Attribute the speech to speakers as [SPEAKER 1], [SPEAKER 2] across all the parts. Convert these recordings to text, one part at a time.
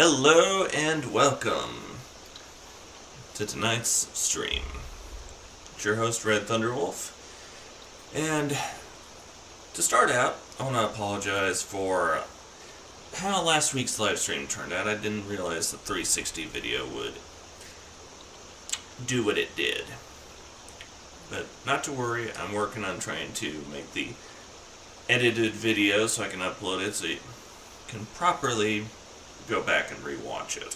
[SPEAKER 1] Hello and welcome to tonight's stream. It's your host, Red Thunderwolf. And to start out, I want to apologize for how last week's live stream turned out. I didn't realize the 360 video would do what it did. But not to worry, I'm working on trying to make the edited video so I can upload it so you can properly go back and rewatch it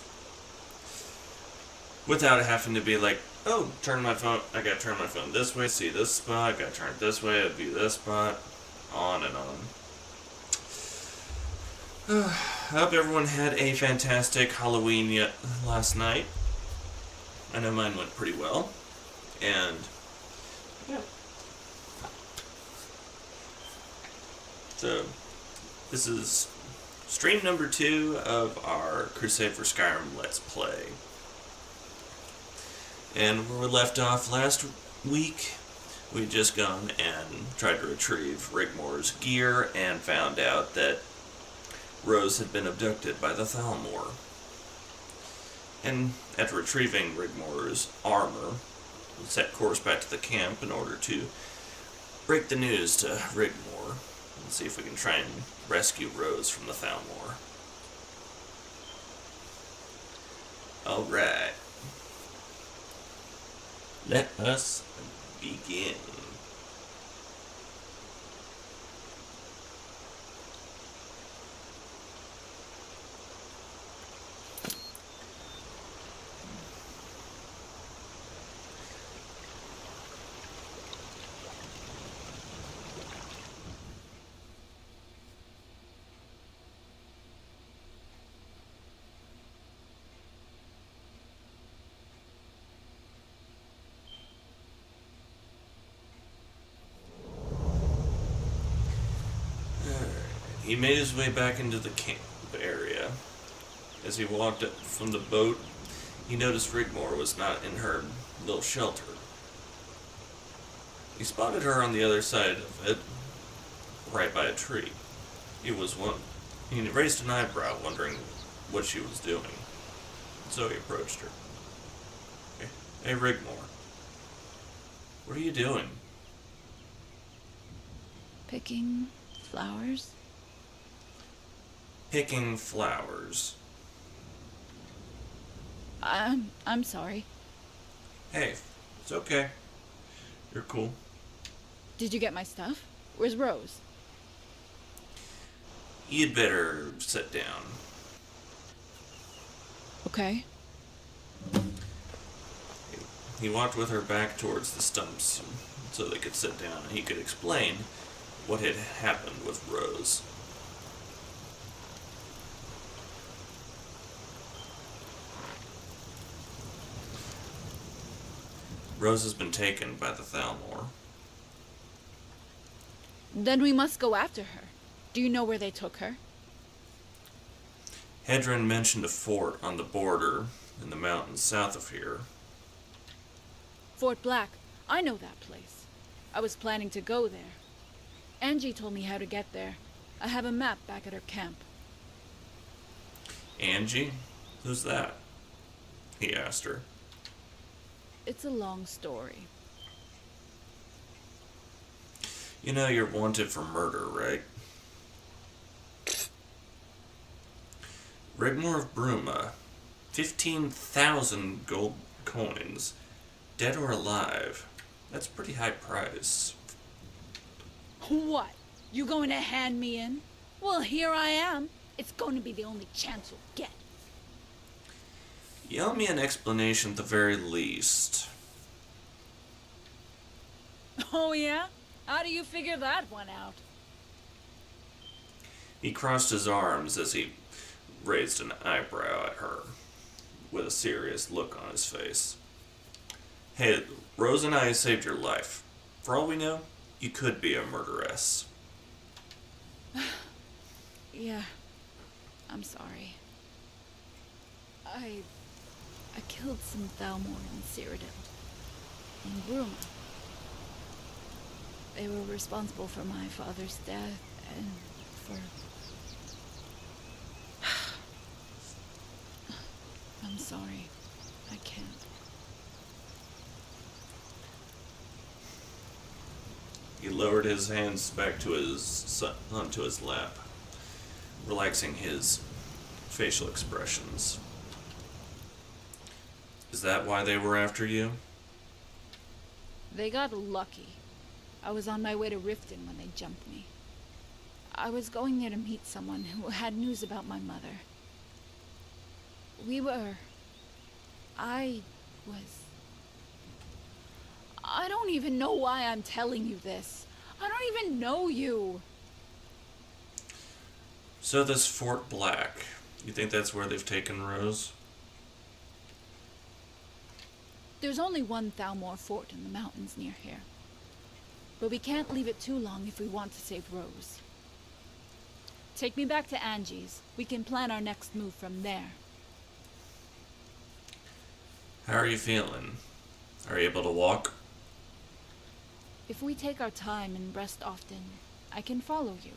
[SPEAKER 1] without having to be like, oh, I gotta turn my phone this way, see this spot, I gotta turn it this way, view this spot, on and on. I hope everyone had a fantastic Halloween last night. I know mine went pretty well, and yeah. So this is stream number 2 of our Crusade for Skyrim Let's Play. And where we left off last week, we'd just gone and tried to retrieve Rigmor's gear and found out that Rose had been abducted by the Thalmor. And after retrieving Rigmor's armor, we set course back to the camp in order to break the news to Rigmor and see if we can try and rescue Rose from the Thalmor. Alright. Let us begin. He made his way back into the camp area. As he walked up from the boat, he noticed Rigmor was not in her little shelter. He spotted her on the other side of it, right by a tree. He raised an eyebrow, wondering what she was doing. So he approached her. Hey, Rigmor. What are you doing?
[SPEAKER 2] Picking flowers.
[SPEAKER 1] Picking flowers.
[SPEAKER 2] I'm sorry.
[SPEAKER 1] Hey, it's okay. You're cool.
[SPEAKER 2] Did you get my stuff? Where's Rose?
[SPEAKER 1] You'd better sit down.
[SPEAKER 2] Okay.
[SPEAKER 1] He walked with her back towards the stumps so they could sit down and he could explain what had happened with Rose. Rose has been taken by the Thalmor.
[SPEAKER 2] Then we must go after her. Do you know where they took her?
[SPEAKER 1] Hedron mentioned a fort on the border in the mountains south of here.
[SPEAKER 2] Fort Black. I know that place. I was planning to go there. Angie told me how to get there. I have a map back at her camp.
[SPEAKER 1] Angie? Who's that? He asked her.
[SPEAKER 2] It's a long story.
[SPEAKER 1] You know you're wanted for murder, right? Rigmor of Bruma. 15,000 gold coins. Dead or alive. That's a pretty high price.
[SPEAKER 2] What? You going to hand me in? Well, here I am. It's going to be the only chance you'll get.
[SPEAKER 1] You owe me an explanation at the very least.
[SPEAKER 2] Oh, yeah? How do you figure that one out?
[SPEAKER 1] He crossed his arms as he raised an eyebrow at her, with a serious look on his face. Hey, Rose and I saved your life. For all we know, you could be a murderess.
[SPEAKER 2] Yeah. I'm sorry. I killed some Thalmor in Cyrodiil. In Bruma. They were responsible for my father's death and for I'm sorry. I can't.
[SPEAKER 1] He lowered his hands back to onto his lap, relaxing his facial expressions. Is that why they were after you?
[SPEAKER 2] They got lucky. I was on my way to Riften when they jumped me. I was going there to meet someone who had news about my mother. I don't even know why I'm telling you this. I don't even know you.
[SPEAKER 1] So this Fort Black, you think that's where they've taken Rose?
[SPEAKER 2] There's only one Thalmor fort in the mountains near here. But we can't leave it too long if we want to save Rose. Take me back to Angie's. We can plan our next move from there.
[SPEAKER 1] How are you feeling? Are you able to walk?
[SPEAKER 2] If we take our time and rest often, I can follow you.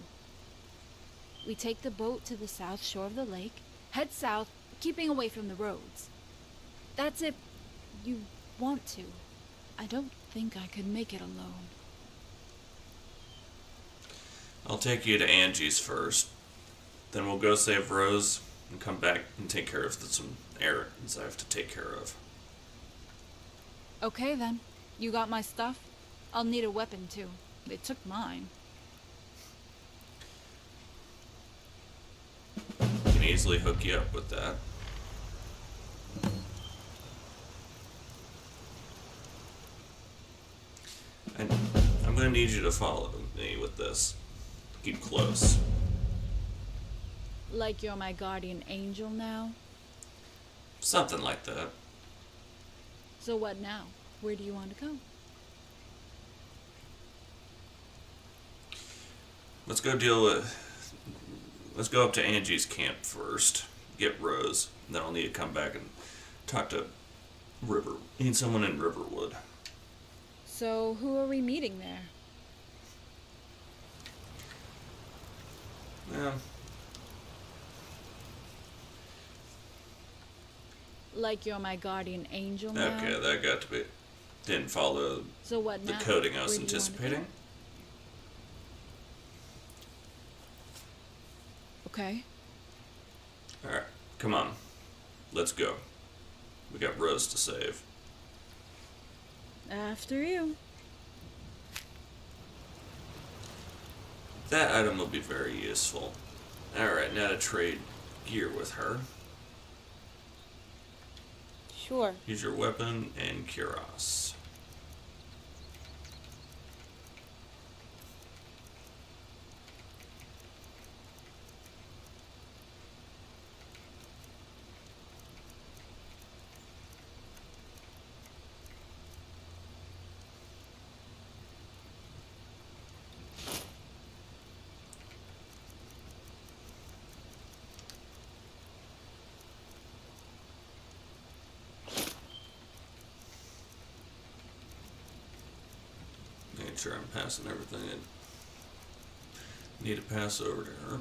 [SPEAKER 2] We take the boat to the south shore of the lake, head south, keeping away from the roads. That's if you want to. I don't think I could make it alone.
[SPEAKER 1] I'll take you to Angie's first. Then we'll go save Rose and come back and take care of some errands I have to take care of.
[SPEAKER 2] Okay then. You got my stuff? I'll need a weapon too. They took mine.
[SPEAKER 1] I can easily hook you up with that. And I'm going to need you to follow me with this. Keep close.
[SPEAKER 2] Like you're my guardian angel now?
[SPEAKER 1] Something like that.
[SPEAKER 2] So what now? Where do you want to go?
[SPEAKER 1] Let's go up to Angie's camp first. Get Rose. Then I'll need to come back and talk to need someone in Riverwood.
[SPEAKER 2] So who are we meeting there?
[SPEAKER 1] Yeah.
[SPEAKER 2] Like you're my guardian angel now?
[SPEAKER 1] Okay, that got to be... Didn't follow
[SPEAKER 2] So what
[SPEAKER 1] the
[SPEAKER 2] now?
[SPEAKER 1] coding I was
[SPEAKER 2] Where do you want to
[SPEAKER 1] anticipating.
[SPEAKER 2] go? Okay.
[SPEAKER 1] Alright, come on. Let's go. We got Rose to save.
[SPEAKER 2] After you.
[SPEAKER 1] That item will be very useful. Alright, now to trade gear with her.
[SPEAKER 2] Sure.
[SPEAKER 1] Use your weapon and Kuros. Make sure I'm passing everything I need to pass over to her.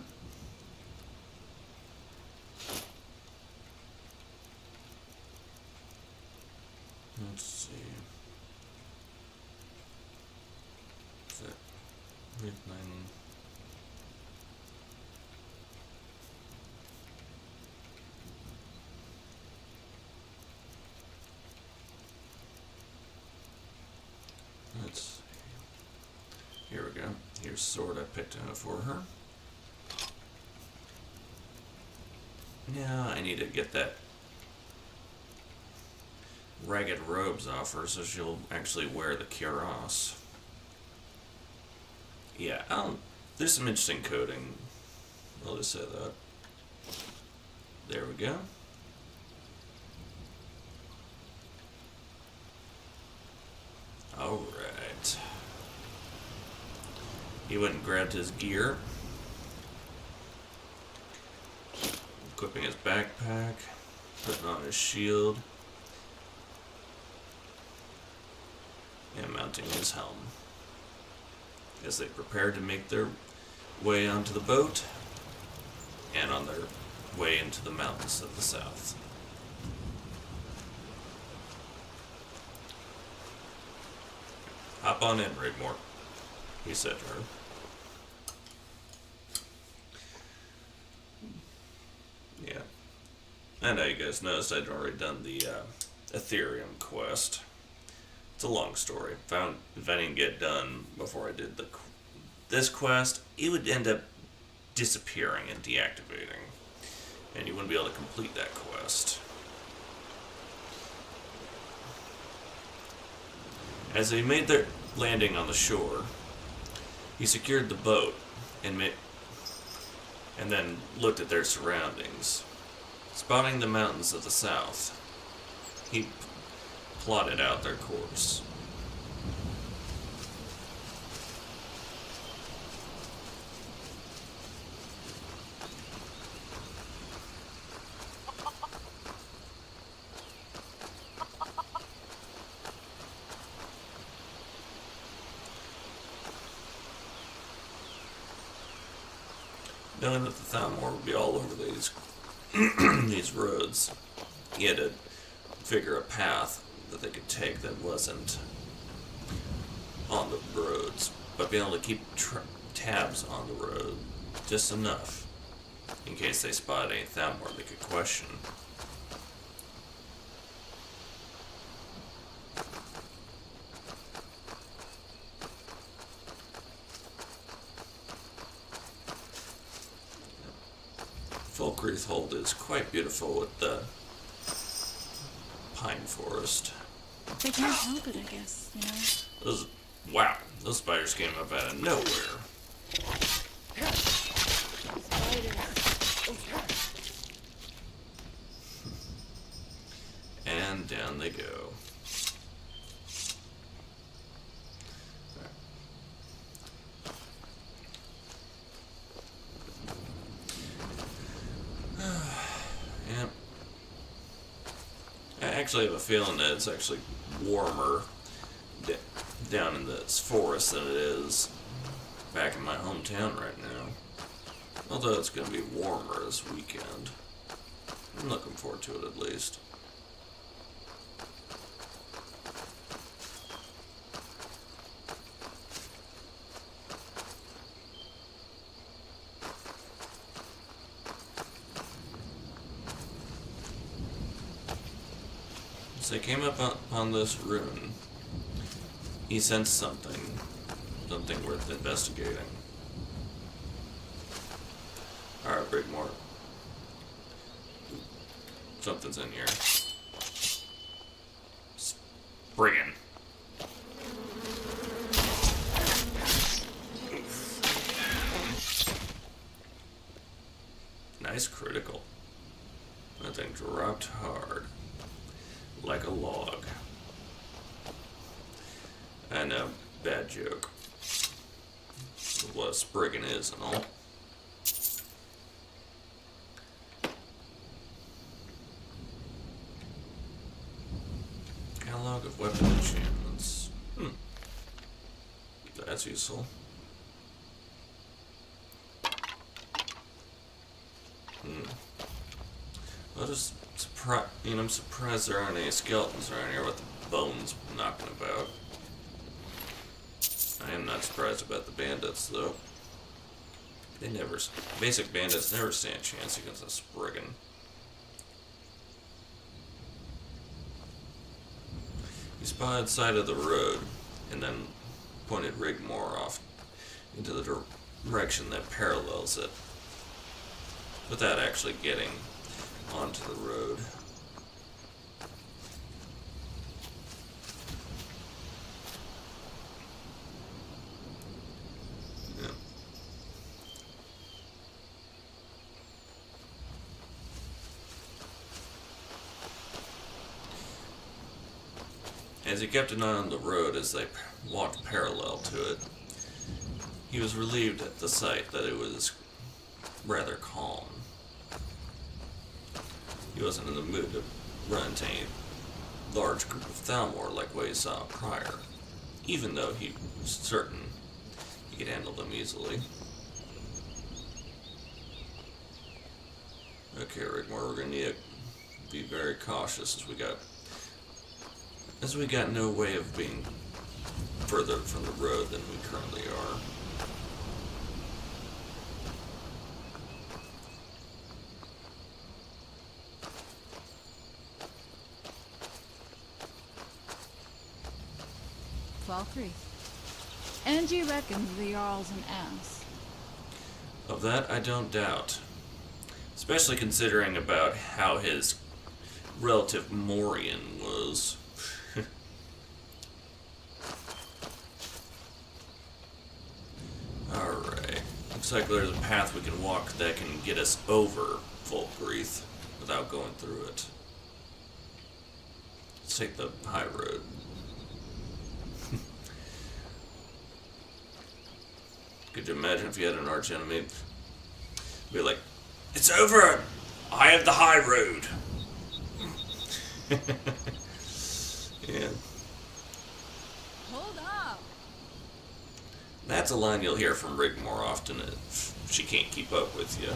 [SPEAKER 1] Let's see. Is that Rigmor? Let's see. Here we go. Here's sword I picked out for her. Now I need to get that ragged robes off her so she'll actually wear the Kuros. Yeah, there's some interesting coding. I'll just say that. There we go. Alright. He went and grabbed his gear. Equipping his backpack. Putting on his shield. And mounting his helm. As they prepare to make their way onto the boat. And on their way into the mountains of the south. Hop on in, Rigmor, he said to her. Yeah. I know you guys noticed I'd already done the Ethereum quest. It's a long story. If I didn't get done before I did this quest, it would end up disappearing and deactivating. And you wouldn't be able to complete that quest. As they made their landing on the shore, he secured the boat and then looked at their surroundings. Spotting the mountains of the south, he plotted out their course. Knowing that the Thalmor would be all over these these roads, he had to figure a path that they could take that wasn't on the roads, but being able to keep tabs on the road just enough in case they spot any Thalmor they could question. Folkreath is quite beautiful with the pine forest.
[SPEAKER 2] They can't help it, I guess, you know?
[SPEAKER 1] Wow, those spiders came up out of nowhere.
[SPEAKER 2] Spiders.
[SPEAKER 1] And down they go. Yeah. I actually have a feeling that it's actually warmer down in this forest than it is back in my hometown right now. Although it's going to be warmer this weekend. I'm looking forward to it at least. As they came up on this rune, he sensed something worth investigating. Alright, Rigmor. Something's in here. Spriggan. Nice critical. That thing dropped hard. Like a log. I know, bad joke. What a Spriggan is and all. Catalog of weapon enchantments. That's useful. Well, just I'm surprised there aren't any skeletons around here with the bones knocking about. I am not surprised about the bandits, though. Basic bandits never stand a chance against a Spriggan. He spotted side of the road, and then pointed Rigmor off into the direction that parallels it, without actually getting onto the road. Yeah. As he kept an eye on the road as they walked parallel to it, he was relieved at the sight that it was rather calm. He wasn't in the mood to run into any large group of Thalmor like what he saw prior, even though he was certain he could handle them easily. Okay, Rigmor, we're gonna need to be very cautious as we got no way of being further from the road than we currently are.
[SPEAKER 2] Valkyrie. And you reckon the Jarl's an ass?
[SPEAKER 1] Of that, I don't doubt. Especially considering about how his relative Morian was. Alright. Looks like there's a path we can walk that can get us over Valkyrie without going through it. Let's take the high road. Could you imagine if you had an arch enemy? Be like, it's over! I have the high road! Yeah.
[SPEAKER 2] Hold up!
[SPEAKER 1] That's a line you'll hear from Rigmor often if she can't keep up with you.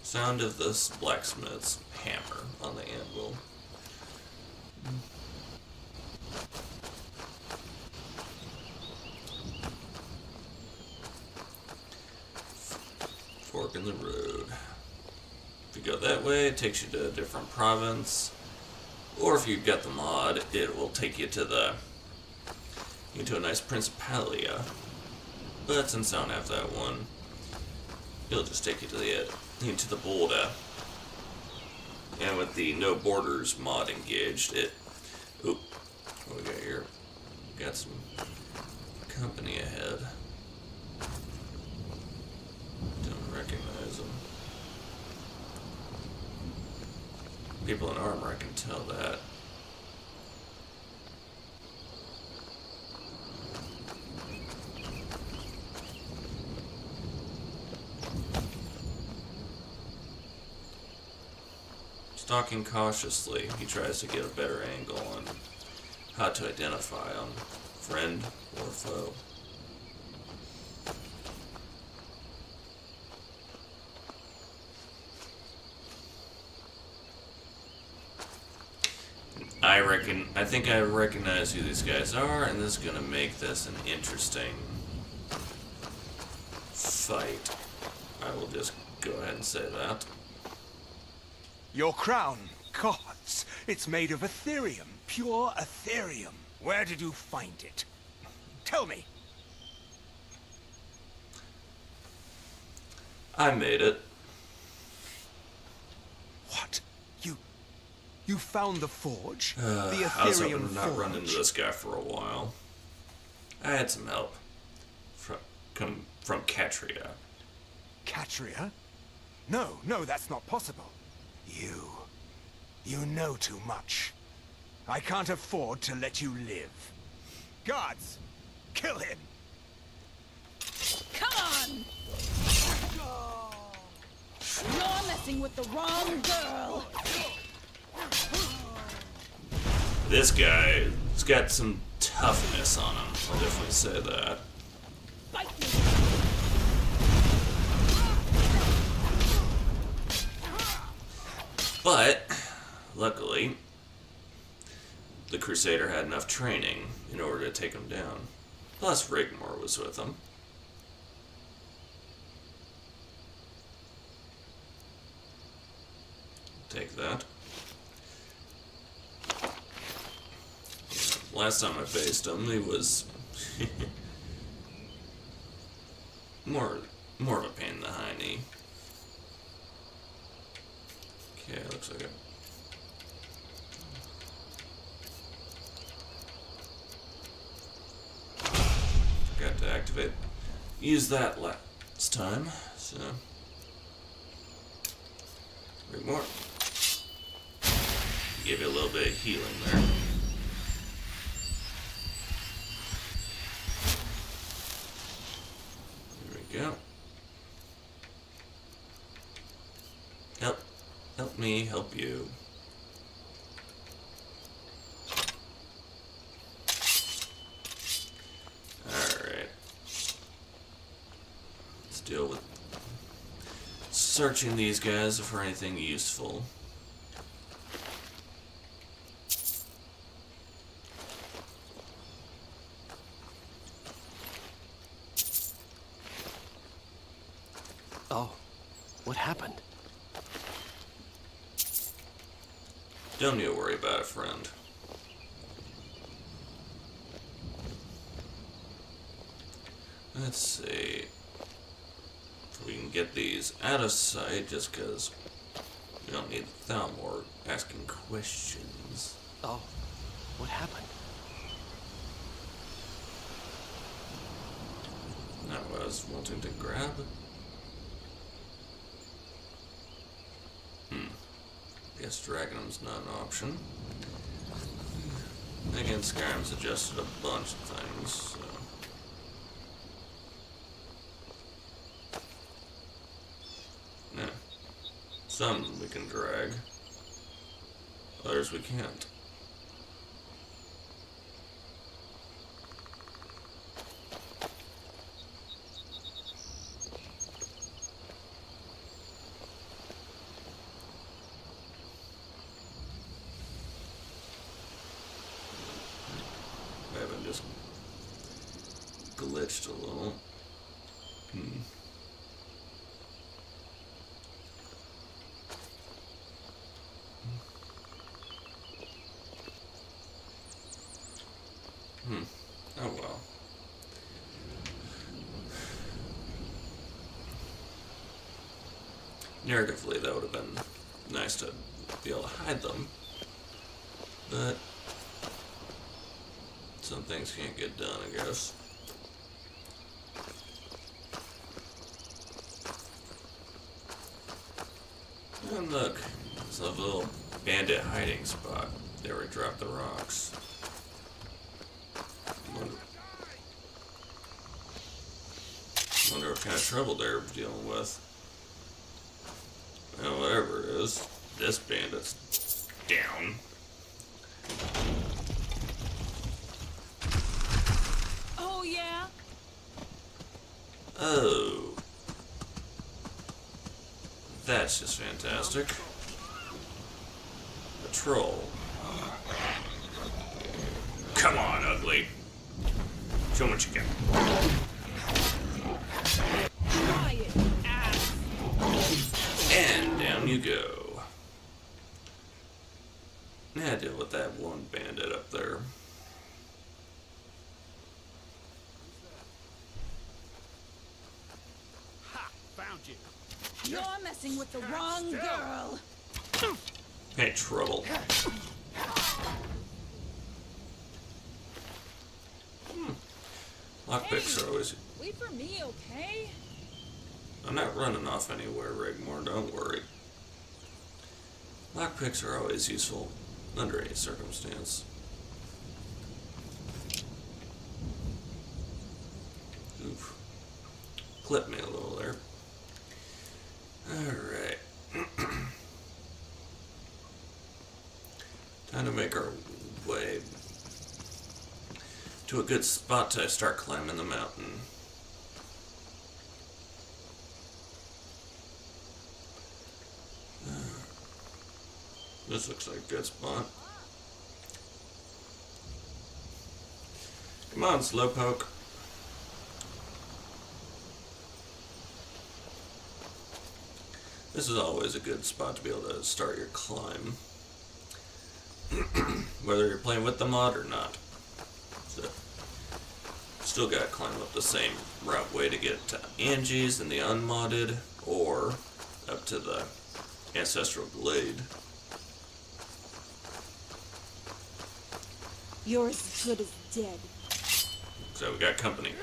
[SPEAKER 1] Sound of this blacksmith's hammer on the anvil. Fork in the road. If you go that way, it takes you to a different province. Or if you've got the mod, it will take you to into a nice Principalia. But since I don't have that one, it'll just take you to into the border. And with the No Borders mod engaged, what we got here? Got some company ahead. Don't recognize them. People in armor, I can tell that. Stalking cautiously, he tries to get a better angle on how to identify him, friend or foe. I think I recognize who these guys are, and this is gonna make this an interesting fight. I will just go ahead and say that.
[SPEAKER 3] Your crown, gods, it's made of Ethereum, pure Ethereum. Where did you find it? Tell me.
[SPEAKER 1] I made it.
[SPEAKER 3] What? You found the forge? The Ethereum
[SPEAKER 1] I was hoping to not
[SPEAKER 3] forge?
[SPEAKER 1] run into this guy for a while. I had some help from Catria.
[SPEAKER 3] Catria? No, that's not possible. You know too much. I can't afford to let you live. Guards, kill him!
[SPEAKER 2] Come on! You're messing with the wrong girl!
[SPEAKER 1] This guy's got some toughness on him. I'll definitely say that.
[SPEAKER 2] Fight me!
[SPEAKER 1] But, luckily, the Crusader had enough training in order to take him down. Plus, Rigmor was with him. Take that. Last time I faced him, he was more of a pain in the hiney. Okay, looks like it. Forgot to activate. Use that last time, so. Read more. Give you a little bit of healing there. There we go. Help me help you. Alright. Let's deal with searching these guys for anything useful.
[SPEAKER 4] What happened?
[SPEAKER 1] Don't you worry about it, friend. Let's see if we can get these out of sight, just because we don't need Thalmor asking questions.
[SPEAKER 4] Oh, what happened?
[SPEAKER 1] Not what I was wanting to grab. Guess Dragonum's not an option. Again, Skyrim suggested a bunch of things, so. Yeah. Some we can drag. Others we can't. Maybe I'm just glitched a little. Oh well. Narratively, that would have been nice to be able to hide them. But some things can't get done, I guess. And look, it's a little bandit hiding spot. There we drop the rocks. Wonder what kind of trouble they're dealing with. Well, whatever it is, this bandit's down.
[SPEAKER 2] Oh, yeah?
[SPEAKER 1] Oh. That's just fantastic. A troll. Come on, ugly. Show 'em what you got.
[SPEAKER 2] Try it, ass.
[SPEAKER 1] And down you go. Now deal with that one bandit up there.
[SPEAKER 3] Ha! Found you.
[SPEAKER 2] You're messing with the wrong girl.
[SPEAKER 1] Hey, trouble. Lockpicks are always...
[SPEAKER 2] Wait for me, okay?
[SPEAKER 1] I'm not running off anywhere, Rigmor, don't worry. Lockpicks are always useful under any circumstance. Oof. Clip me a little there. Alright. Time to make our way to a good spot to start climbing the mountain. This looks like a good spot. Come on, Slowpoke. This is always a good spot to be able to start your climb. Whether you're playing with the mod or not. So, still gotta climb up the same route way to get to Angie's in the unmodded, or up to the Ancestral Glade.
[SPEAKER 2] You're as good as dead.
[SPEAKER 1] So we got company.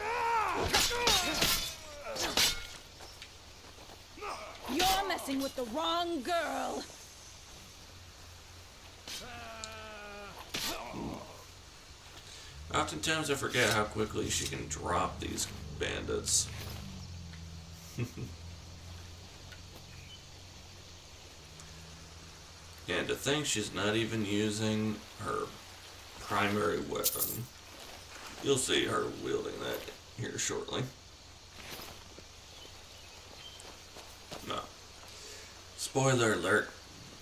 [SPEAKER 2] You're messing with the wrong girl.
[SPEAKER 1] Oftentimes I forget how quickly she can drop these bandits. And to think she's not even using her primary weapon. You'll see her wielding that here shortly. No. Spoiler alert,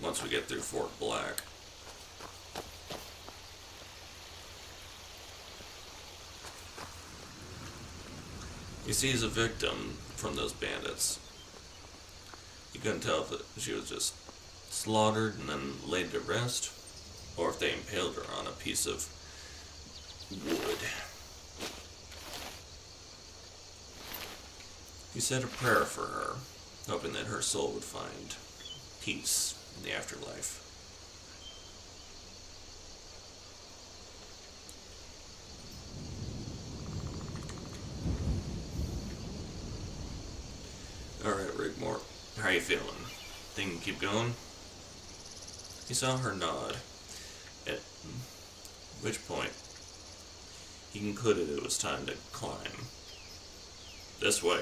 [SPEAKER 1] once we get through Fort Black. He sees a victim from those bandits. He couldn't tell if she was just slaughtered and then laid to rest, or if they impaled her on a piece of wood. He said a prayer for her, hoping that her soul would find peace in the afterlife. Alright, Rigmor, how you feeling? Think you can keep going? He saw her nod, at which point he concluded it was time to climb. This way.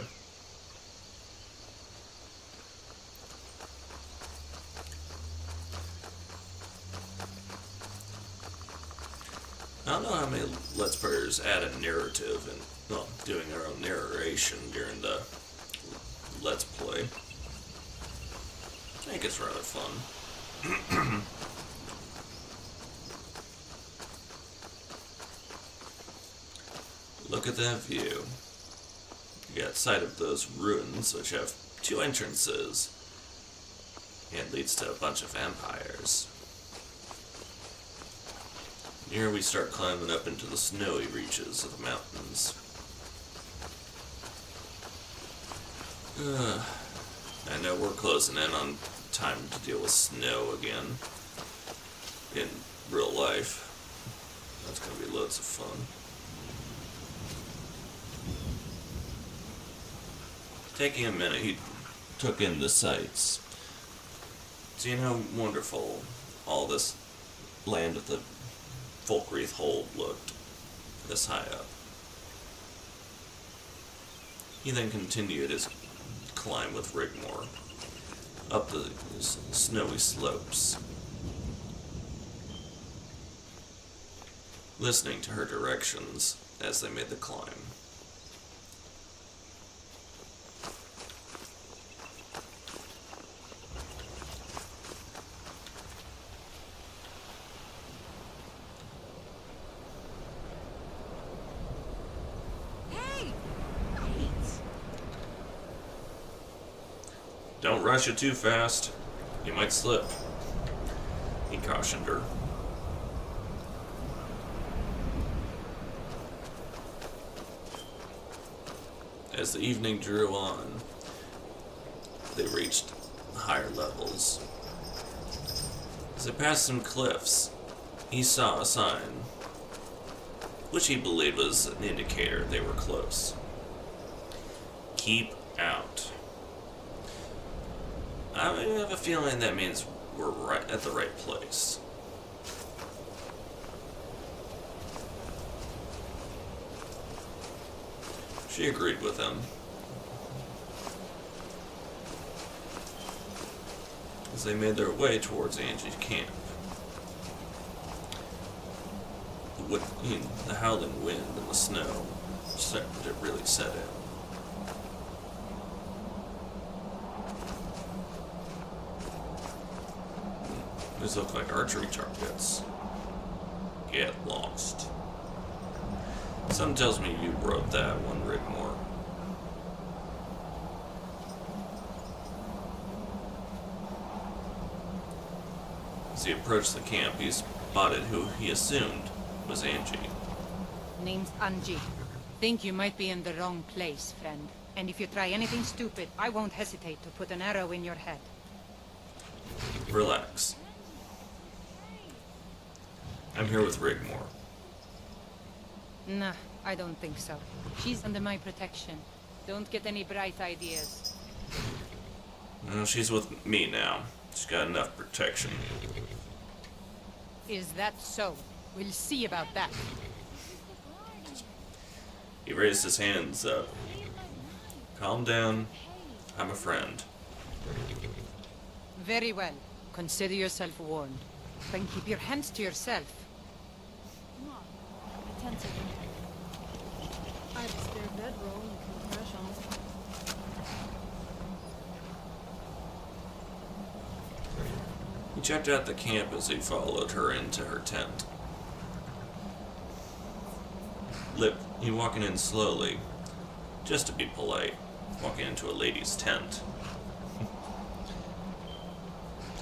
[SPEAKER 1] I don't know how many Let's Players add a narrative and, well, doing their own narration during the Let's Play. I think it's rather fun. Look at that view. You got sight of those ruins, which have 2 entrances, and leads to a bunch of empires. Here we start climbing up into the snowy reaches of the mountains. I know we're closing in on time to deal with snow again in real life. That's gonna be loads of fun. Taking a minute, he took in the sights, seeing how wonderful all this land at the Folkreath Hold looked this high up. He then continued his climb with Rigmor up the snowy slopes, listening to her directions as they made the climb. Don't rush it too fast. You might slip, he cautioned her. As the evening drew on, they reached higher levels. As they passed some cliffs, he saw a sign, which he believed was an indicator they were close. Keep out. I have a feeling that means we're right at the right place. She agreed with him. As they made their way towards Angie's camp. The howling wind and the snow started to really set in. These look like archery targets. Get lost. Something tells me you wrote that one, Rigmor. As he approached the camp, he spotted who he assumed was Angie.
[SPEAKER 5] Name's Angie. Think you might be in the wrong place, friend. And if you try anything stupid, I won't hesitate to put an arrow in your head.
[SPEAKER 1] Relax. I'm here with Rigmor.
[SPEAKER 5] Nah, I don't think so. She's under my protection. Don't get any bright ideas.
[SPEAKER 1] No, she's with me now. She's got enough protection.
[SPEAKER 5] Is that so? We'll see about that.
[SPEAKER 1] He raised his hands up. Calm down. I'm a friend.
[SPEAKER 5] Very well. Consider yourself warned. Then keep your hands to yourself.
[SPEAKER 2] Come on, attentive. I have a spare bedroll you can crash on.
[SPEAKER 1] He checked out the camp as he followed her into her tent. He walking in slowly, just to be polite, walking into a lady's tent.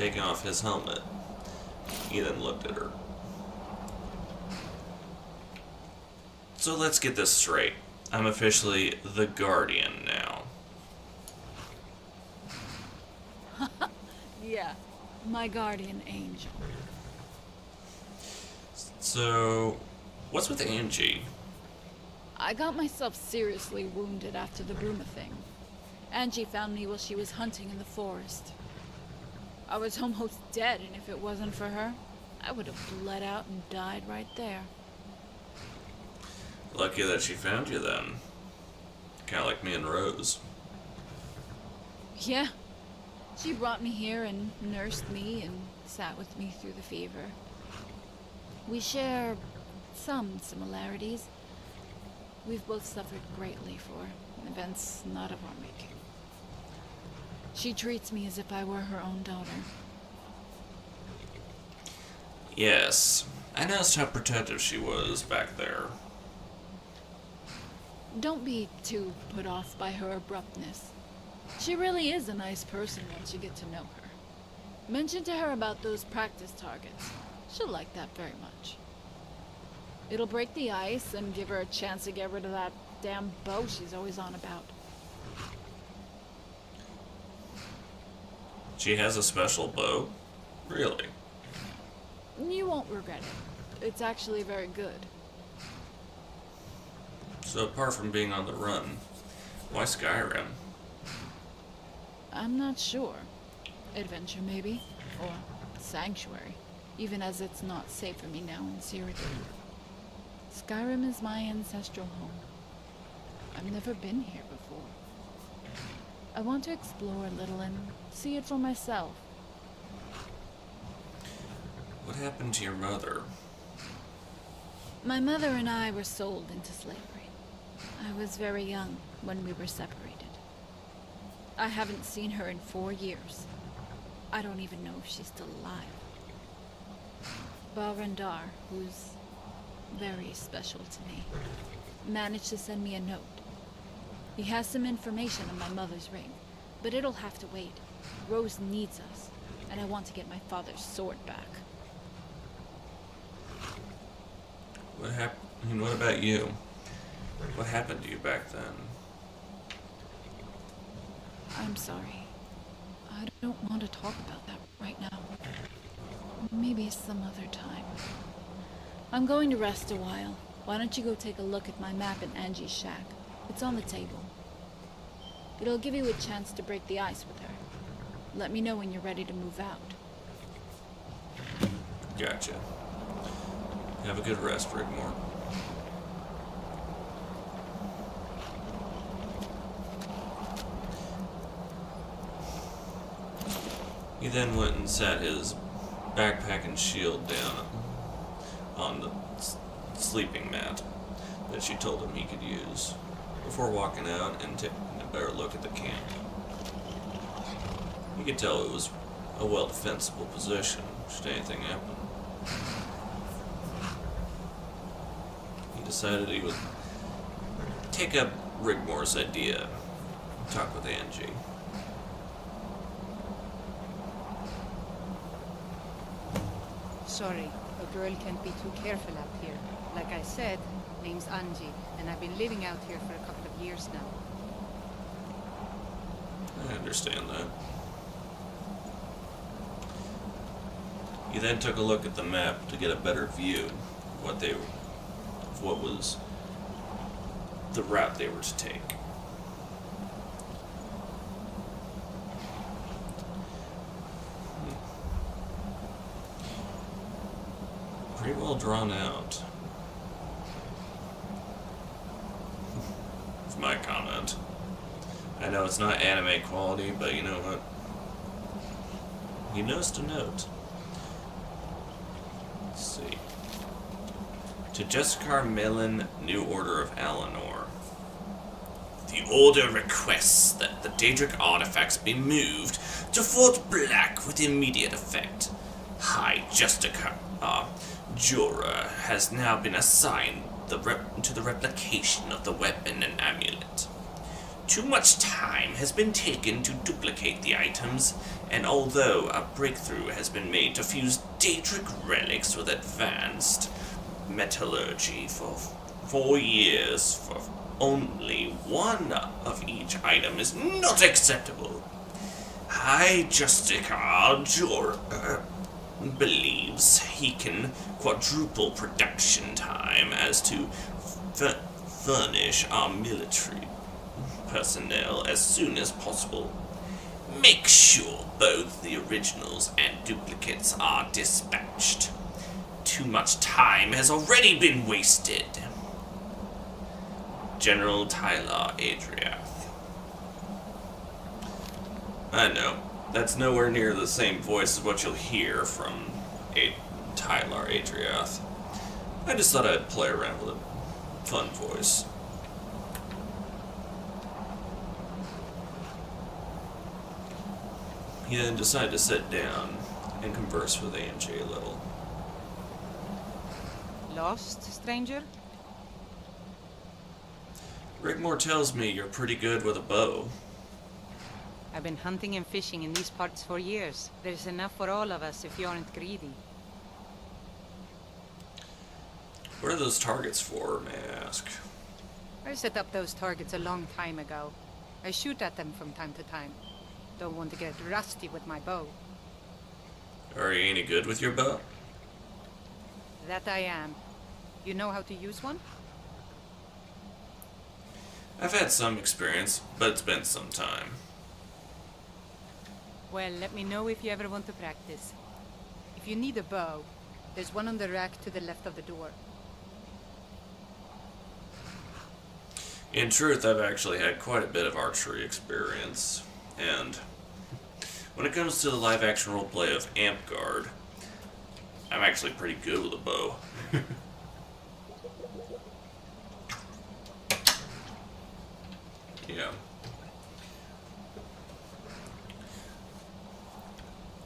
[SPEAKER 1] taking off his helmet. He then looked at her. So let's get this straight. I'm officially the Guardian now.
[SPEAKER 2] Yeah, my guardian angel.
[SPEAKER 1] So, what's with Angie?
[SPEAKER 2] I got myself seriously wounded after the Bruma thing. Angie found me while she was hunting in the forest. I was almost dead, and if it wasn't for her, I would have bled out and died right there.
[SPEAKER 1] Lucky that she found you then. Kinda like me and Rose.
[SPEAKER 2] Yeah. She brought me here and nursed me and sat with me through the fever. We share some similarities. We've both suffered greatly for events not of our making. She treats me as if I were her own daughter.
[SPEAKER 1] Yes, I noticed how protective she was back there.
[SPEAKER 2] Don't be too put off by her abruptness. She really is a nice person once you get to know her. Mention to her about those practice targets. She'll like that very much. It'll break the ice and give her a chance to get rid of that damn bow she's always on about.
[SPEAKER 1] She has a special bow? Really?
[SPEAKER 2] You won't regret it. It's actually very good.
[SPEAKER 1] So apart from being on the run, why Skyrim?
[SPEAKER 2] I'm not sure. Adventure, maybe? Or sanctuary, even as it's not safe for me now in Cyrodiil. Skyrim is my ancestral home. I've never been here before. I want to explore a little and see it for myself.
[SPEAKER 1] What happened to your mother?
[SPEAKER 2] My mother and I were sold into slavery. I was very young when we were separated. I haven't seen her in 4 years. I don't even know if she's still alive. Barandar, who's very special to me, managed to send me a note. He has some information on my mother's ring, but it'll have to wait. Rose needs us, and I want to get my father's sword back.
[SPEAKER 1] What about you? What happened to you back then?
[SPEAKER 2] I'm sorry. I don't want to talk about that right now. Maybe some other time. I'm going to rest a while. Why don't you go take a look at my map in Angie's shack? It's on the table. It'll give you a chance to break the ice with her. Let me know when you're ready to move out.
[SPEAKER 1] Gotcha. Have a good rest, Rigmor. He then went and sat his backpack and shield down on the sleeping mat that she told him he could use before walking out and taking a better look at the camp. You could tell it was a well-defensible position should anything happen. He decided he would take up Rigmor's idea and talk with Angie.
[SPEAKER 5] Sorry, a girl can't be too careful out here. Like I said, name's Angie, and I've been living out here for a couple of years now.
[SPEAKER 1] I understand that. He then took a look at the map to get a better view of what was the route they were to take. Pretty well drawn out. That's my comment. I know it's not anime quality, but you know what? He knows to note. Let's see. To Jessica Melon, New Order of Alinor. The Order requests that the Daedric artifacts be moved to Fort Black with immediate effect. High Justicar Jura has now been assigned to the replication of the weapon and amulet. Too much time has been taken to duplicate the items, and although a breakthrough has been made to fuse Daedric relics with advanced metallurgy for 4 years for only one of each item is not acceptable. High Justicar believes he can quadruple production time as to furnish our military personnel as soon as possible. Make sure both the originals and duplicates are dispatched. Too much time has already been wasted. General Tyler Adriath. I know, that's nowhere near the same voice as what you'll hear from Tyler Adriath. I just thought I'd play around with a fun voice. He then decided to sit down and converse with Angie a little.
[SPEAKER 5] Lost, stranger?
[SPEAKER 1] Rigmor tells me you're pretty good with a bow.
[SPEAKER 5] I've been hunting and fishing in these parts for years. There's enough for all of us if you aren't greedy.
[SPEAKER 1] What are those targets for, may I ask?
[SPEAKER 5] I set up those targets a long time ago. I shoot at them from time to time. Don't want to get rusty with my bow.
[SPEAKER 1] Are you any good with your bow?
[SPEAKER 5] That I am. You know how to use one?
[SPEAKER 1] I've had some experience, but it's been some time.
[SPEAKER 5] Well, let me know if you ever want to practice. If you need a bow, there's one on the rack to the left of the door.
[SPEAKER 1] In truth, I've actually had quite a bit of archery experience, and when it comes to the live-action roleplay of Amtgard, I'm actually pretty good with a bow. Yeah.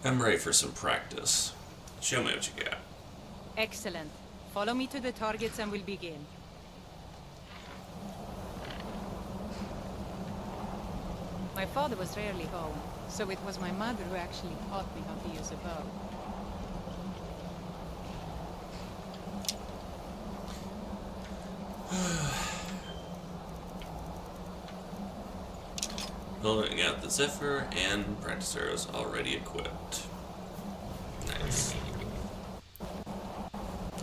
[SPEAKER 1] I'm ready for some practice. Show me what you got.
[SPEAKER 5] Excellent. Follow me to the targets and we'll begin. My father was rarely home, so it was my mother who actually taught me how to use a bow.
[SPEAKER 1] Pulling out the Zephyr and practice arrows already equipped. Nice.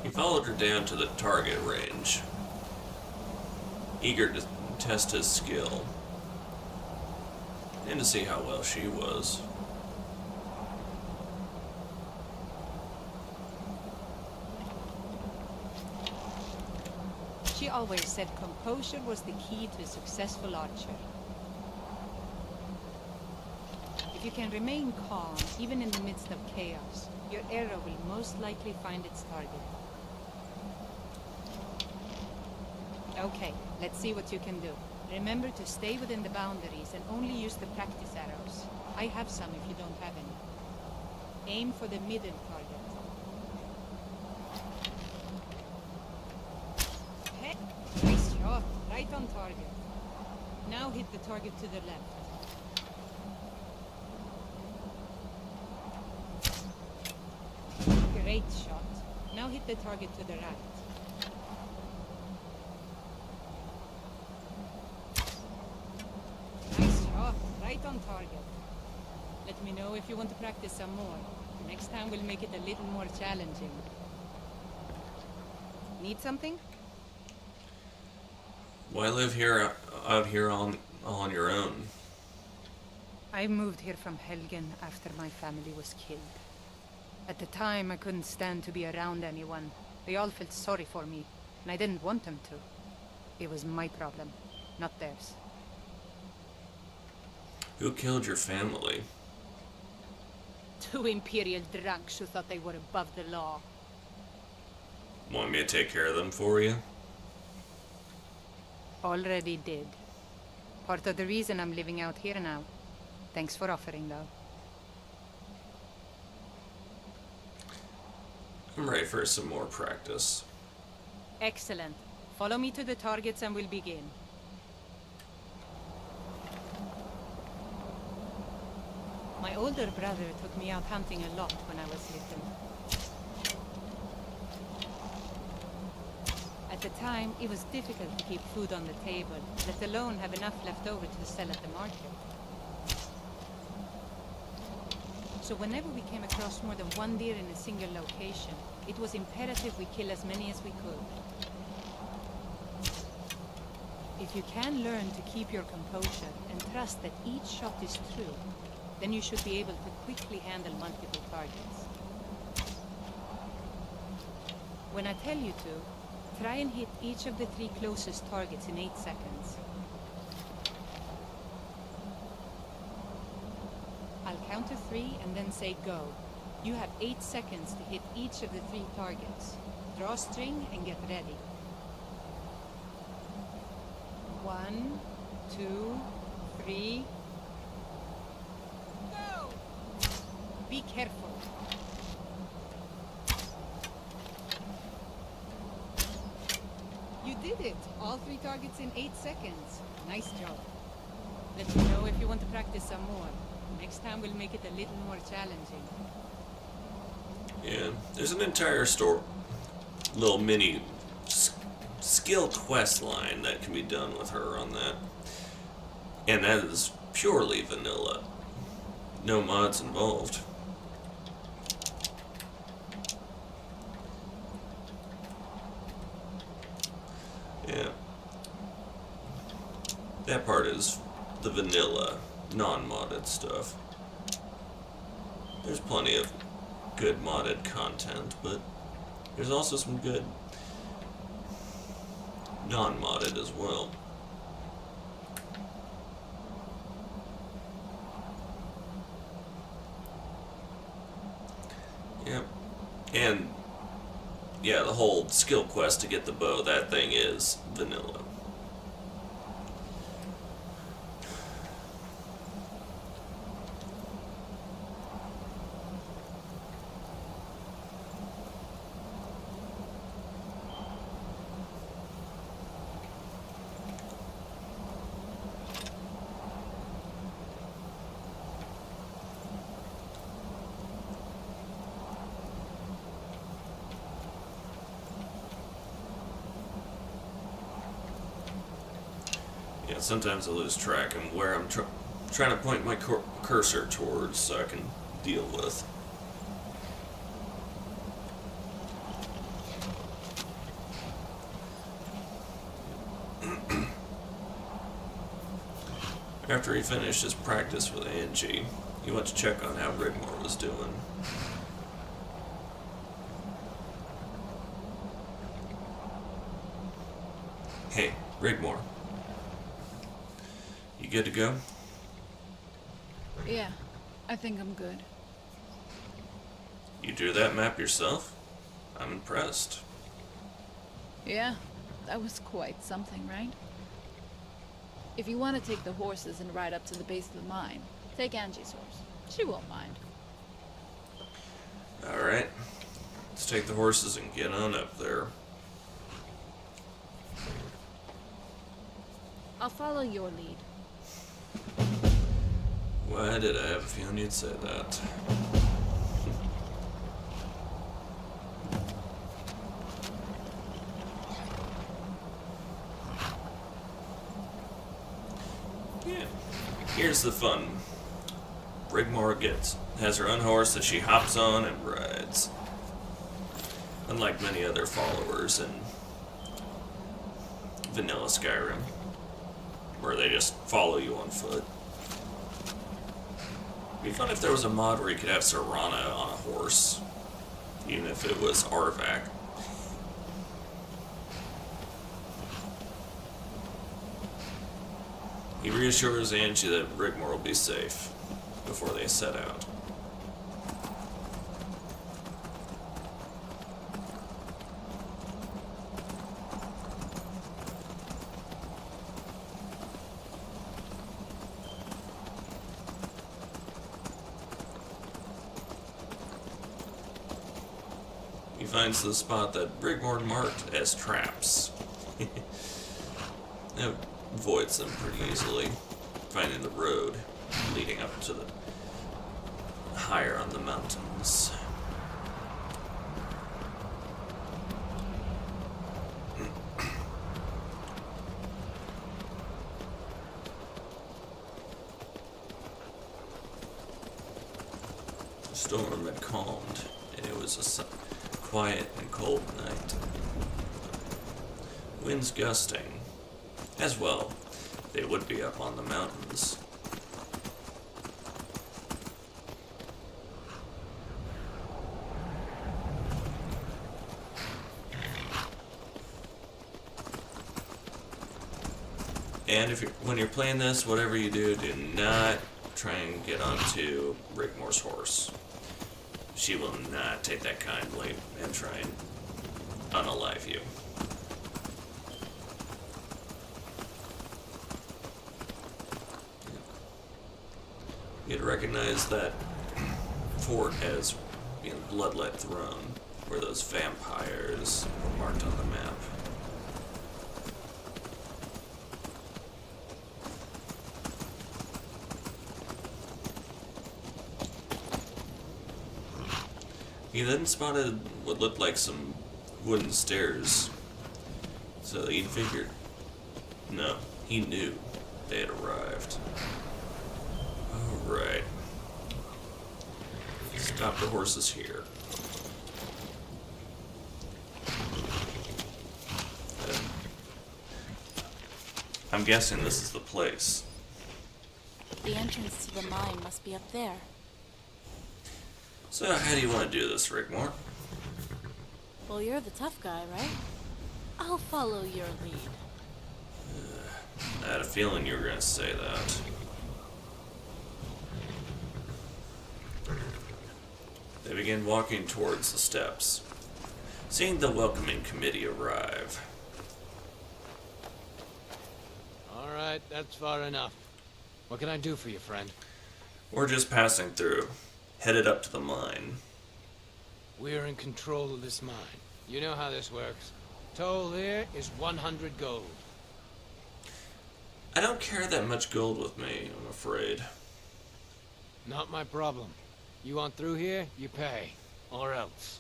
[SPEAKER 1] He followed her down to the target range, eager to test his skill and to see how well she was.
[SPEAKER 5] She always said composure was the key to a successful archer. If you can remain calm, even in the midst of chaos, your arrow will most likely find its target. Okay, let's see what you can do. Remember to stay within the boundaries and only use the practice arrows. I have some if you don't have any. Aim for the middle target. Hey, nice shot. Right on target. Now hit the target to the left. Great shot. Now hit the target to the right. Nice shot. Right on target. Let me know if you want to practice some more. Next time we'll make it a little more challenging. Need something?
[SPEAKER 1] Why live here out here all on your own?
[SPEAKER 5] I moved here from Helgen after my family was killed. At the time, I couldn't stand to be around anyone. They all felt sorry for me, and I didn't want them to. It was my problem, not theirs.
[SPEAKER 1] Who killed your family?
[SPEAKER 5] 2 Imperial drunks who thought they were above the law.
[SPEAKER 1] Want me to take care of them for you?
[SPEAKER 5] Already did. Part of the reason I'm living out here now. Thanks for offering, though.
[SPEAKER 1] I'm ready for some more practice.
[SPEAKER 5] Excellent. Follow me to the targets and we'll begin. My older brother took me out hunting a lot when I was little. At the time, it was difficult to keep food on the table, let alone have enough left over to sell at the market. So whenever we came across more than one deer in a single location, it was imperative we kill as many as we could. If you can learn to keep your composure and trust that each shot is true, then you should be able to quickly handle multiple targets. When I tell you to, try and hit each of the 3 closest targets in 8 seconds. I'll count to 3 and then say go. You have 8 seconds to hit each of the 3 targets. Draw string and get ready. 1, 2, 3... Go! Be careful. You did it! All 3 targets in 8 seconds. Nice job. Let me know if you want to practice some more. Next time we'll make it a little more challenging.
[SPEAKER 1] Yeah, there's an entire little mini skill quest line that can be done with her on that. And that is purely vanilla. No mods involved. Yeah. That part is the vanilla, non-modded stuff. There's plenty of good modded content, but there's also some good non-modded as well. Yep. And yeah, the whole skill quest to get the bow, that thing is vanilla. Yeah, sometimes I lose track of where I'm trying to point my cursor towards so I can deal with. After he finished his practice with Angie, he went to check on how Rigmor was doing. Hey, Rigmor. You good to go?
[SPEAKER 2] Yeah, I think I'm good.
[SPEAKER 1] You drew that map yourself? I'm impressed.
[SPEAKER 2] Yeah, that was quite something, right? If you want to take the horses and ride up to the base of the mine, take Angie's horse. She won't mind.
[SPEAKER 1] Alright. Let's take the horses and get on up there.
[SPEAKER 2] I'll follow your lead.
[SPEAKER 1] Why did I have a feeling you'd say that? Yeah. Here's the fun. Rigmor has her own horse that she hops on and rides. Unlike many other followers in vanilla Skyrim, where they just follow you on foot. It'd be fun if there was a mod where you could have Serana on a horse, even if it was Arvac. He reassures Angie that Rigmor will be safe before they set out. He finds the spot that Rigmor marked as traps. Avoids them pretty easily, finding the road leading up to the higher on the mountains. The storm had calmed, and it was a quiet and cold night. Winds gusting. As well, they would be up on the mountains. And when you're playing this, whatever you do not try and get onto Rigmor's horse. She will not take that kindly and try and unalive you. You'd recognize that fort as being Bloodlet Throne, where those vampires were marked on the map. He then spotted what looked like some wooden stairs. So he figured, no, he knew they had arrived. Alright. Stop the horses here. I'm guessing this is the place.
[SPEAKER 2] The entrance to the mine must be up there.
[SPEAKER 1] So how do you want to do this, Rigmor?
[SPEAKER 2] Well, you're the tough guy, right? I'll follow your lead.
[SPEAKER 1] I had a feeling you were going to say that. They began walking towards the steps, seeing the welcoming committee arrive.
[SPEAKER 4] All right, that's far enough. What can I do for you, friend?
[SPEAKER 1] We're just passing through, headed up to the mine.
[SPEAKER 4] We're in control of this mine. You know how this works. Toll here is 100 gold.
[SPEAKER 1] I don't carry that much gold with me, I'm afraid.
[SPEAKER 4] Not my problem. You want through here, you pay. Or else.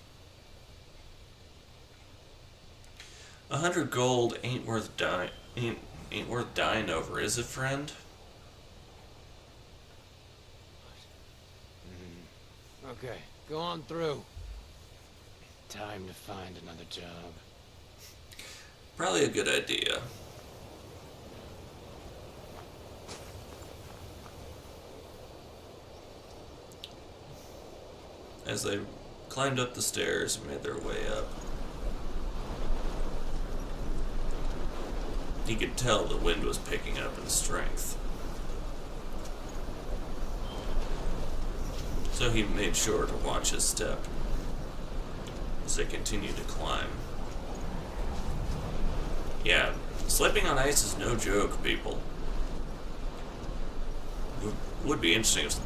[SPEAKER 1] 100 gold ain't worth dying. Ain't worth dying over, is it, friend?
[SPEAKER 4] Okay, go on through. Time to find another job.
[SPEAKER 1] Probably a good idea. As they climbed up the stairs and made their way up, he could tell the wind was picking up in strength. So he made sure to watch his step as they continued to climb. Yeah, slipping on ice is no joke, people. Would be interesting if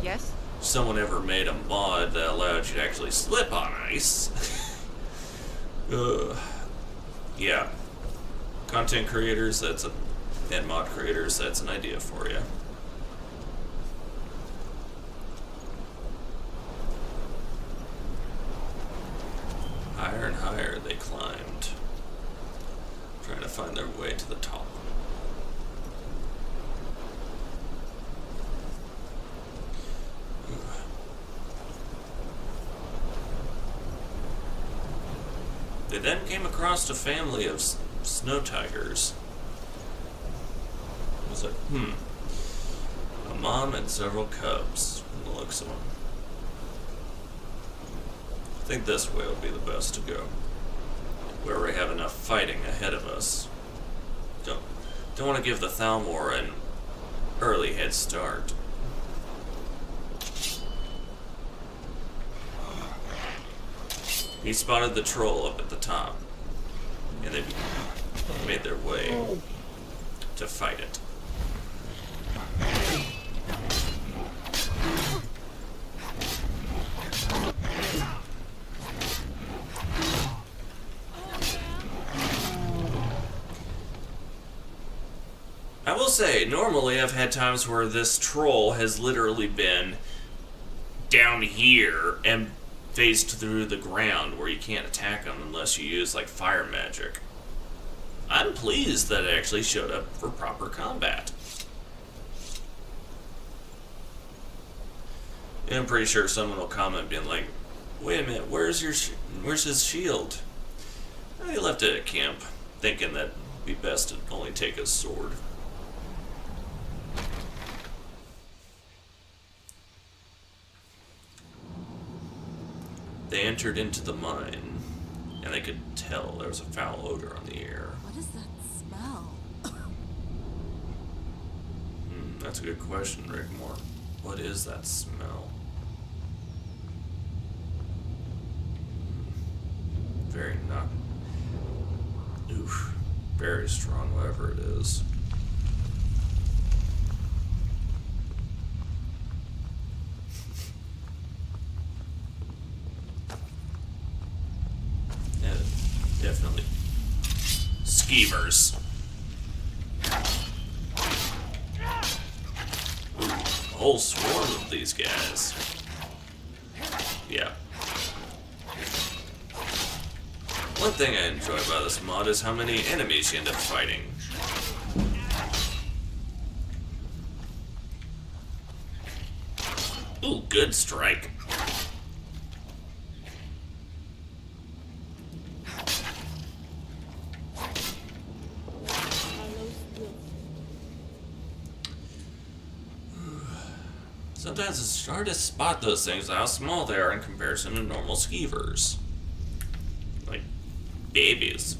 [SPEAKER 5] Yes?
[SPEAKER 1] someone ever made a mod that allowed you to actually slip on ice. Yeah. Content creators, and mod creators, that's an idea for you. Higher and higher they climbed, trying to find their way to the top. They then came across a family of snow tigers. It was like, a mom and several cubs, from the looks of them. I think this way will be the best to go, where we have enough fighting ahead of us. Don't want to give the Thalmor an early head start. He spotted the troll up at the top, and they made their way to fight it. I will say, normally I've had times where this troll has literally been down here and phased through the ground where you can't attack them unless you use like fire magic. I'm pleased that it actually showed up for proper combat. And I'm pretty sure someone will comment being like, wait a minute, where's his shield? Well, he left it at camp, thinking that it'd be best to only take his sword. They entered into the mine, and they could tell there was a foul odor on the air.
[SPEAKER 2] What is that smell?
[SPEAKER 1] That's a good question, Rigmor. What is that smell? Very not. Oof. Very strong, whatever it is. Yeah, definitely. Skeevers. Ooh, a whole swarm of these guys. Yeah. One thing I enjoy about this mod is how many enemies you end up fighting. Ooh, good strike. Sometimes it's hard to spot those things, how small they are in comparison to normal skeevers. Like babies.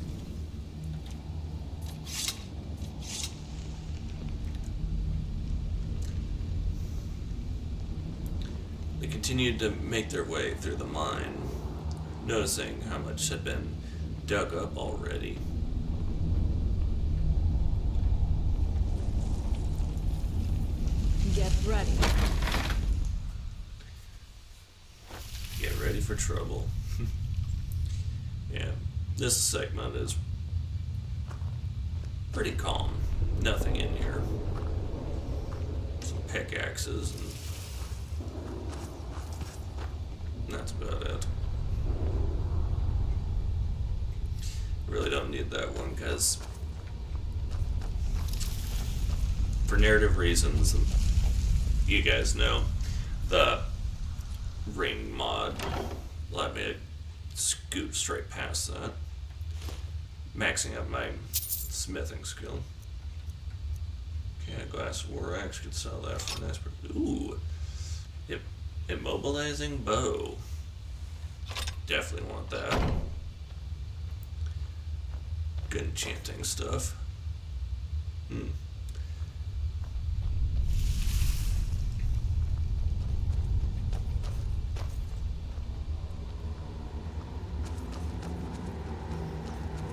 [SPEAKER 1] They continued to make their way through the mine, noticing how much had been dug up already.
[SPEAKER 2] Get ready.
[SPEAKER 1] Get ready for trouble. Yeah, this segment is pretty calm. Nothing in here. Some pickaxes and that's about it. Really don't need that one because for narrative reasons, you guys know, the ring mod let me scoot straight past that, maxing up my smithing skill. Okay, a glass war axe could sell that for nice. Ooh, immobilizing bow. Definitely want that. Good enchanting stuff.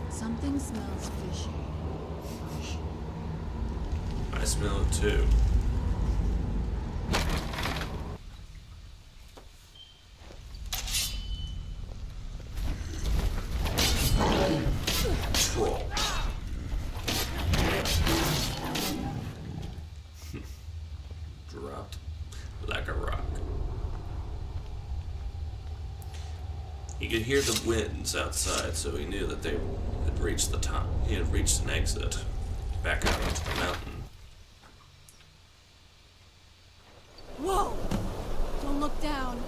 [SPEAKER 2] Something smells fishy.
[SPEAKER 1] I smell it too. Troll. Dropped like a rock. He could hear the winds outside, so he knew that they had reached the top. He had reached an exit back out into the mountain.
[SPEAKER 2] Whoa! Don't look down.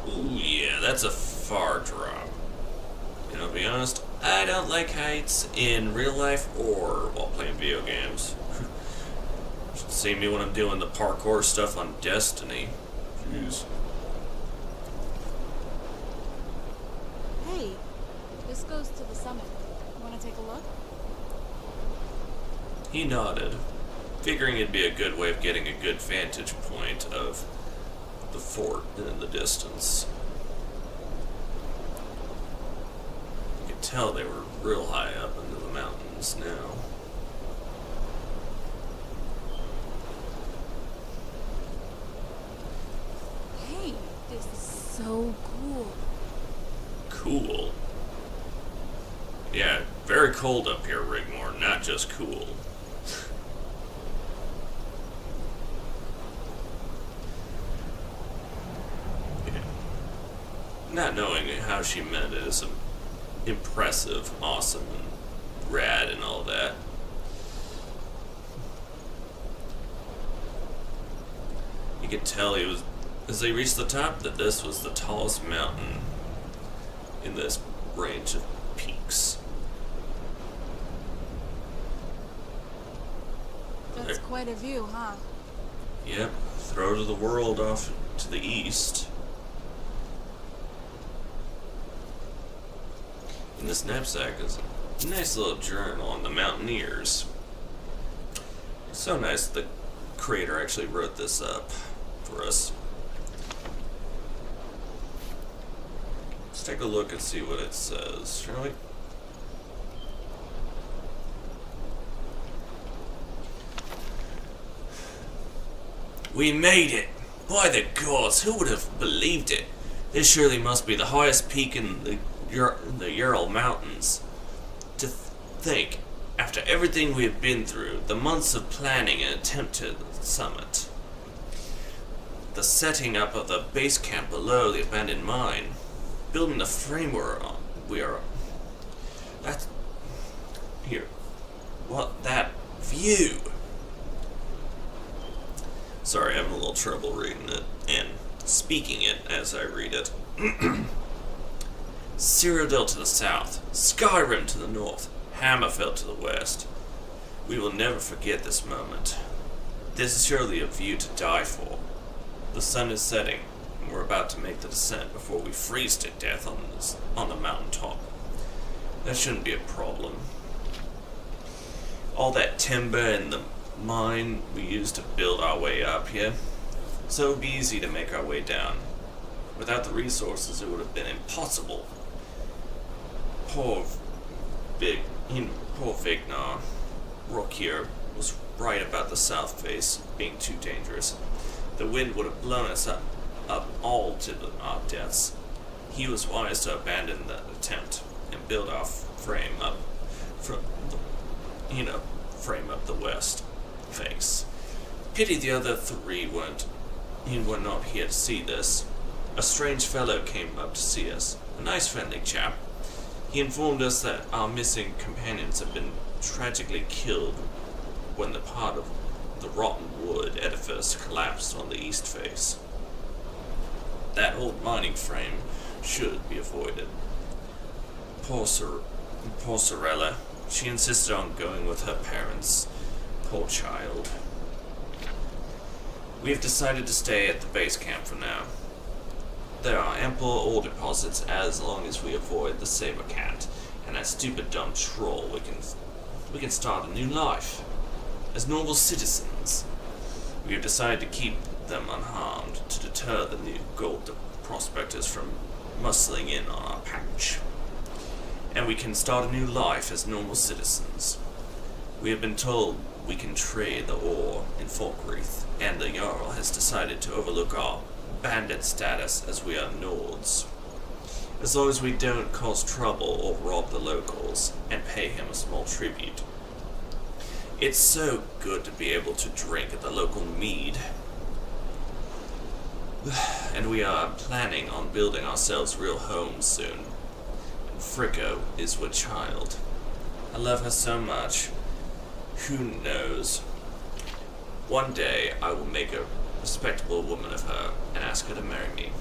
[SPEAKER 1] Ooh, yeah, that's a far drop. You know, to be honest, I don't like heights in real life or while playing video games. You should see me when I'm doing the parkour stuff on Destiny. Jeez.
[SPEAKER 2] Hey, this goes to the summit. Want to take a look?
[SPEAKER 1] He nodded, figuring it'd be a good way of getting a good vantage point of the fort in the distance. You could tell they were real high up into the mountains now.
[SPEAKER 2] Hey, this is so cool.
[SPEAKER 1] Cool. Yeah, very cold up here, Rigmor, not just cool. not knowing how she meant it as impressive, awesome, and rad, and all that. You could tell he was, as they reached the top, that this was the tallest mountain in this range of peaks.
[SPEAKER 2] That's quite a view, huh?
[SPEAKER 1] Yep, throat of the world off to the east. In this knapsack is a nice little journal on the Mountaineers. It's so nice that the creator actually wrote this up for us. Let's take a look and see what it says, shall we? We made it! By the gods, who would have believed it? This surely must be the highest peak in the Ural Mountains. To think, after everything we have been through, the months of planning and attempt to the summit, the setting up of the base camp below the abandoned mine, building the framework we are. That's here. What that view? Sorry, I'm having a little trouble reading it and speaking it as I read it. Cyrodiil to the south, Skyrim to the north, Hammerfell to the west. We will never forget this moment. This is surely a view to die for. The sun is setting, and we're about to make the descent before we freeze to death on the mountaintop. That shouldn't be a problem. All that timber and the mine we used to build our way up here, so it would be easy to make our way down. Without the resources, it would have been impossible. Poor Vignar. Rook here was right about the south face being too dangerous. The wind would have blown us up all to our deaths. He was wise to abandon that attempt and build our frame up from the, frame up the west face. Pity the other three were not here to see this. A strange fellow came up to see us. A nice friendly chap. He informed us that our missing companions had been tragically killed when the part of the rotten wood edifice collapsed on the east face. That old mining frame should be avoided. Poor Sorella. She insisted on going with her parents. Poor child. We have decided to stay at the base camp for now. There are ample ore deposits as long as we avoid the saber cat and that stupid dumb troll. We can start a new life as normal citizens. We have decided to keep them unharmed to deter the new gold prospectors from muscling in on our patch. And we can start a new life as normal citizens. We have been told we can trade the ore in Falkreath, and the Jarl has decided to overlook our bandit status as we are Nords. As long as we don't cause trouble or rob the locals, and pay him a small tribute. It's so good to be able to drink at the local mead. And we are planning on building ourselves real homes soon. And Fricka is with child. I love her so much. Who knows? One day I will make a respectable woman of her and ask her to marry me.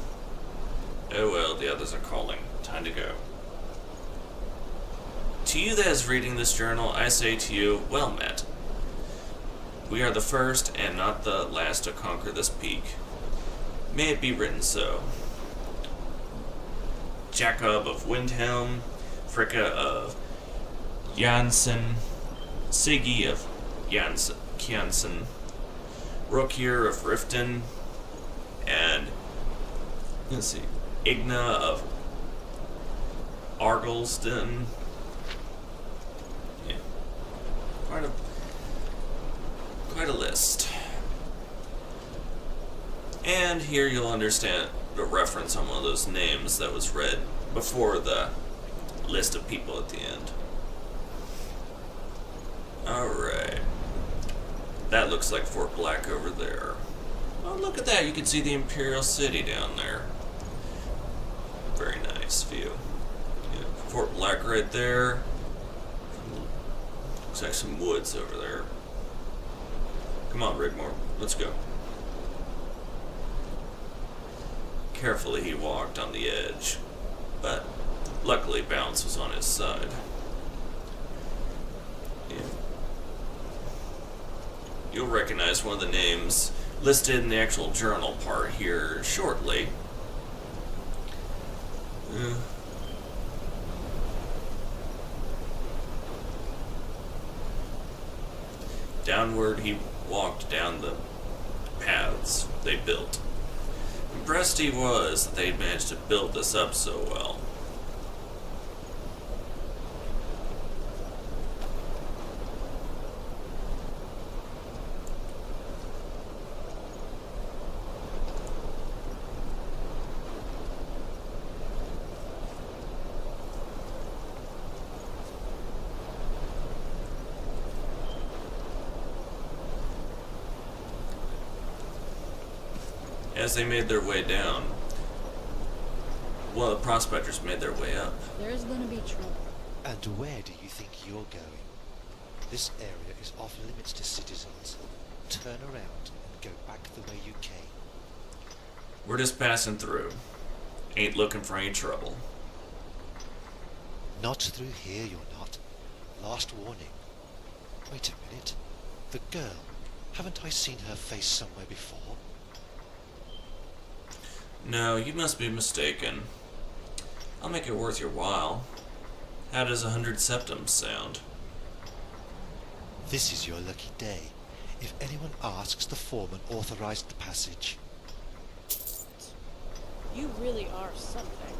[SPEAKER 1] Oh well, the others are calling. Time to go. To you that is reading this journal, I say to you, well met. We are the first and not the last to conquer this peak. May it be written so. Jacob of Windhelm, Fricka of Janssen, Siggy of Kiansen, Rookir of Riften, and let's see, Igna of Argylston. Yeah, quite a list. And here you'll understand the reference on one of those names that was read before the list of people at the end. Alright. That looks like Fort Black over there. Oh, look at that. You can see the Imperial City down there. nice view. Yeah, Fort Black right there. Looks like some woods over there. Come on, Rigmor, let's go. Carefully he walked on the edge, but luckily Bounce was on his side. Yeah. You'll recognize one of the names listed in the actual journal part here shortly. Downward he walked down the paths they built. Impressed he was that they'd managed to build this up so well. As they made their way down, one of the prospectors made their way up.
[SPEAKER 2] There's gonna be trouble.
[SPEAKER 6] And where do you think you're going? This area is off limits to citizens. Turn around and go back the way you came.
[SPEAKER 1] We're just passing through. Ain't looking for any trouble.
[SPEAKER 6] Not through here, you're not. Last warning. Wait a minute. The girl. Haven't I seen her face somewhere before?
[SPEAKER 1] No, you must be mistaken. I'll make it worth your while. How does 100 septums sound?
[SPEAKER 6] This is your lucky day. If anyone asks, the foreman authorized the passage.
[SPEAKER 7] You really are something.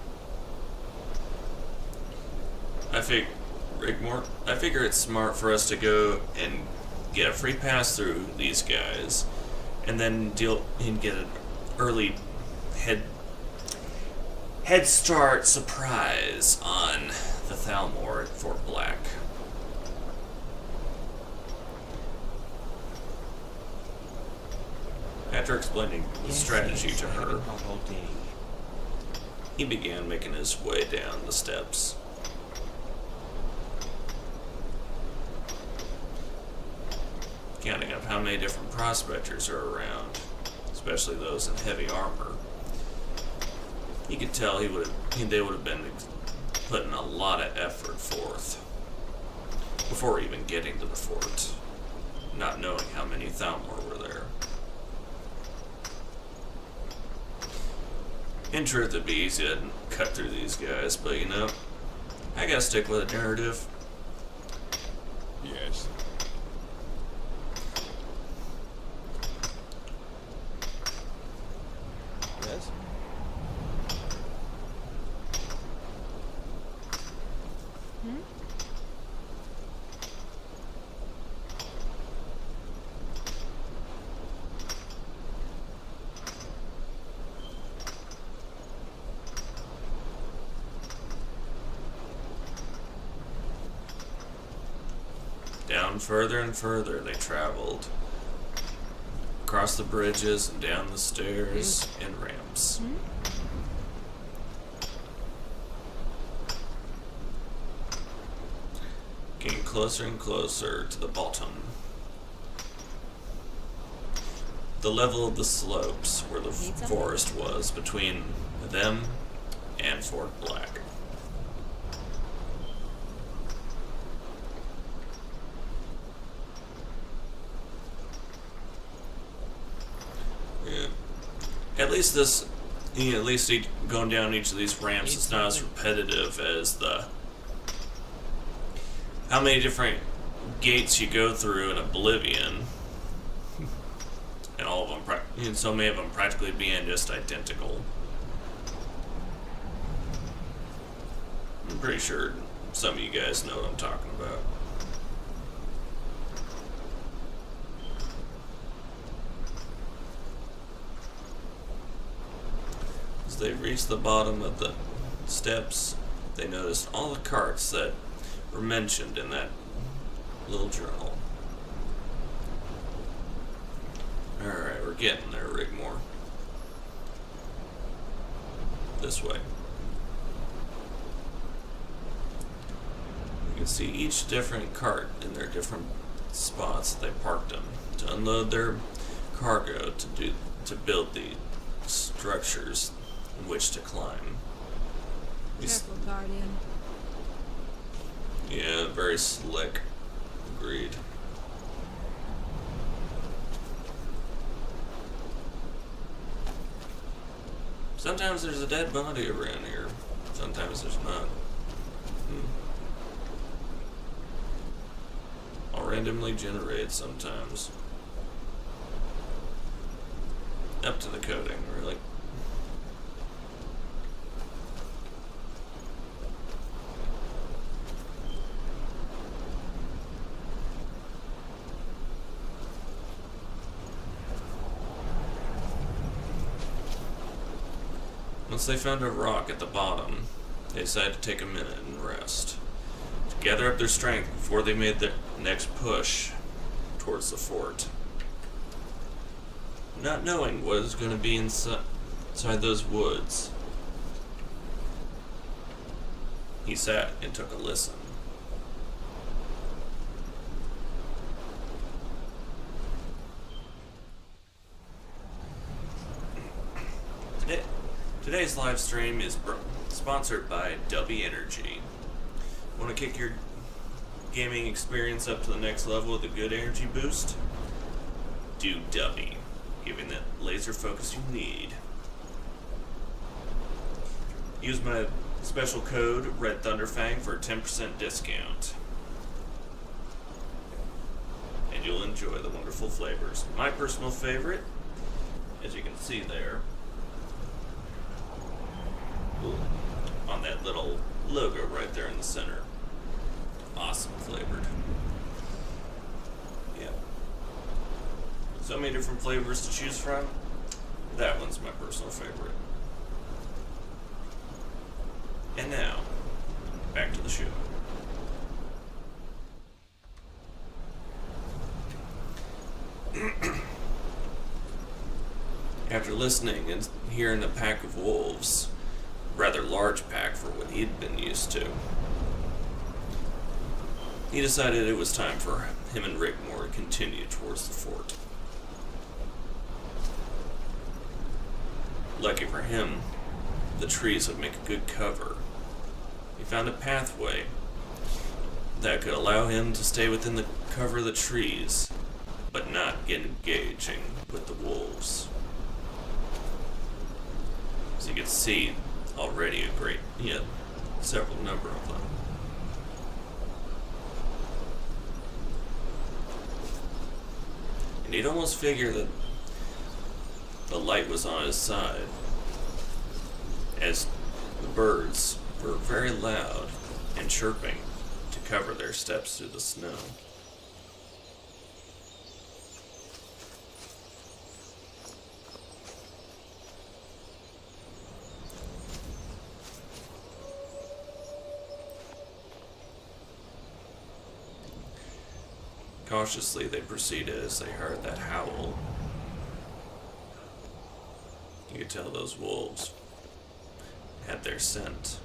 [SPEAKER 1] Rigmor, I figure it's smart for us to go and get a free pass through these guys, and then get an early head start surprise on the Thalmor at Fort Black. After explaining the strategy to her, he began making his way down the steps. Counting up how many different prospectors are around, especially those in heavy armor, he could tell they would have been putting a lot of effort forth before even getting to the fort, not knowing how many Thalmor were there. In truth, it'd be easy to cut through these guys, but you know, I gotta stick with a narrative.
[SPEAKER 3] Yes.
[SPEAKER 4] Yes?
[SPEAKER 1] Down further and further they traveled, across the bridges and down the stairs and ramps. Getting closer and closer to the bottom. The level of the slopes where the forest was between them and Fort Black. Yeah. At least going down each of these ramps is not as repetitive as the how many different gates you go through in Oblivion, and all of them, and so many of them practically being just identical. I'm pretty sure some of you guys know what I'm talking about. As they reached the bottom of the steps, they noticed all the carts that were mentioned in that little journal. Alright, we're getting there, Rigmor. This way. You can see each different cart in their different spots they parked them to unload their cargo to build the structures in which to climb.
[SPEAKER 2] Careful, Guardian.
[SPEAKER 1] Yeah, very slick. Agreed. Sometimes there's a dead body around here. Sometimes there's not. I'll randomly generate sometimes. Up to the coding, really. Once they found a rock at the bottom, they decided to take a minute and rest, to gather up their strength before they made their next push towards the fort. Not knowing what was going to be inside those woods, he sat and took a listen. Today's live stream is sponsored by Dubby Energy. Want to kick your gaming experience up to the next level with a good energy boost? Do Dubby, giving that laser focus you need. Use my special code RedThunderFang for a 10% discount. And you'll enjoy the wonderful flavors. My personal favorite, as you can see there, on that little logo right there in the center. Awesome flavored. Yeah. So many different flavors to choose from. That one's my personal favorite. And now, back to the show. After listening and hearing a pack of wolves, rather large pack for what he'd been used to, he decided it was time for him and Rigmor to continue towards the fort. Lucky for him, the trees would make a good cover. He found a pathway that could allow him to stay within the cover of the trees, but not get engaging with the wolves. As you can see, already a great, several number of them. And he'd almost figure that the light was on his side, as the birds were very loud and chirping to cover their steps through the snow. Cautiously, they proceeded as they heard that howl. You could tell those wolves had their scent,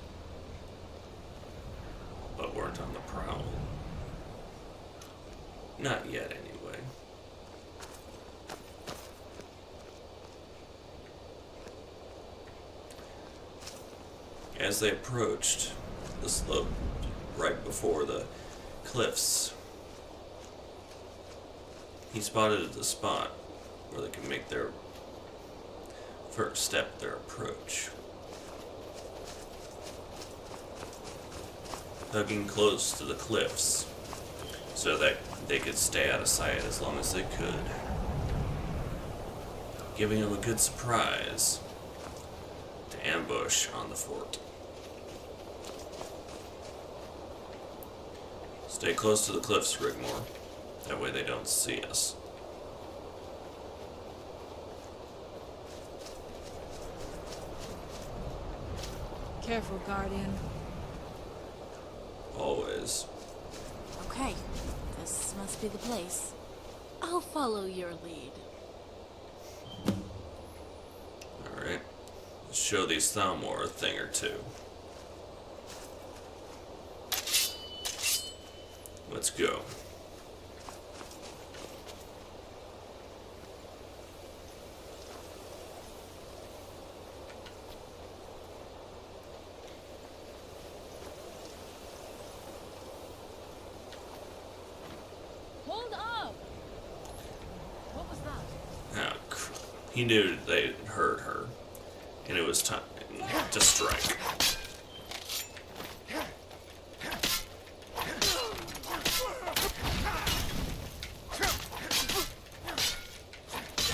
[SPEAKER 1] but weren't on the prowl. Not yet, anyway. As they approached the slope right before the cliffs, he spotted the spot where they could make their first step, their approach. Hugging close to the cliffs so that they could stay out of sight as long as they could, giving them a good surprise to ambush on the fort. Stay close to the cliffs, Rigmor. That way they don't see us.
[SPEAKER 2] Careful, Guardian.
[SPEAKER 1] Always.
[SPEAKER 7] Okay, this must be the place. I'll follow your lead.
[SPEAKER 1] Alright. Let's show these Thalmor a thing or two. Let's go.
[SPEAKER 2] Hold up! What was that?
[SPEAKER 1] He knew they heard her, and it was time to strike.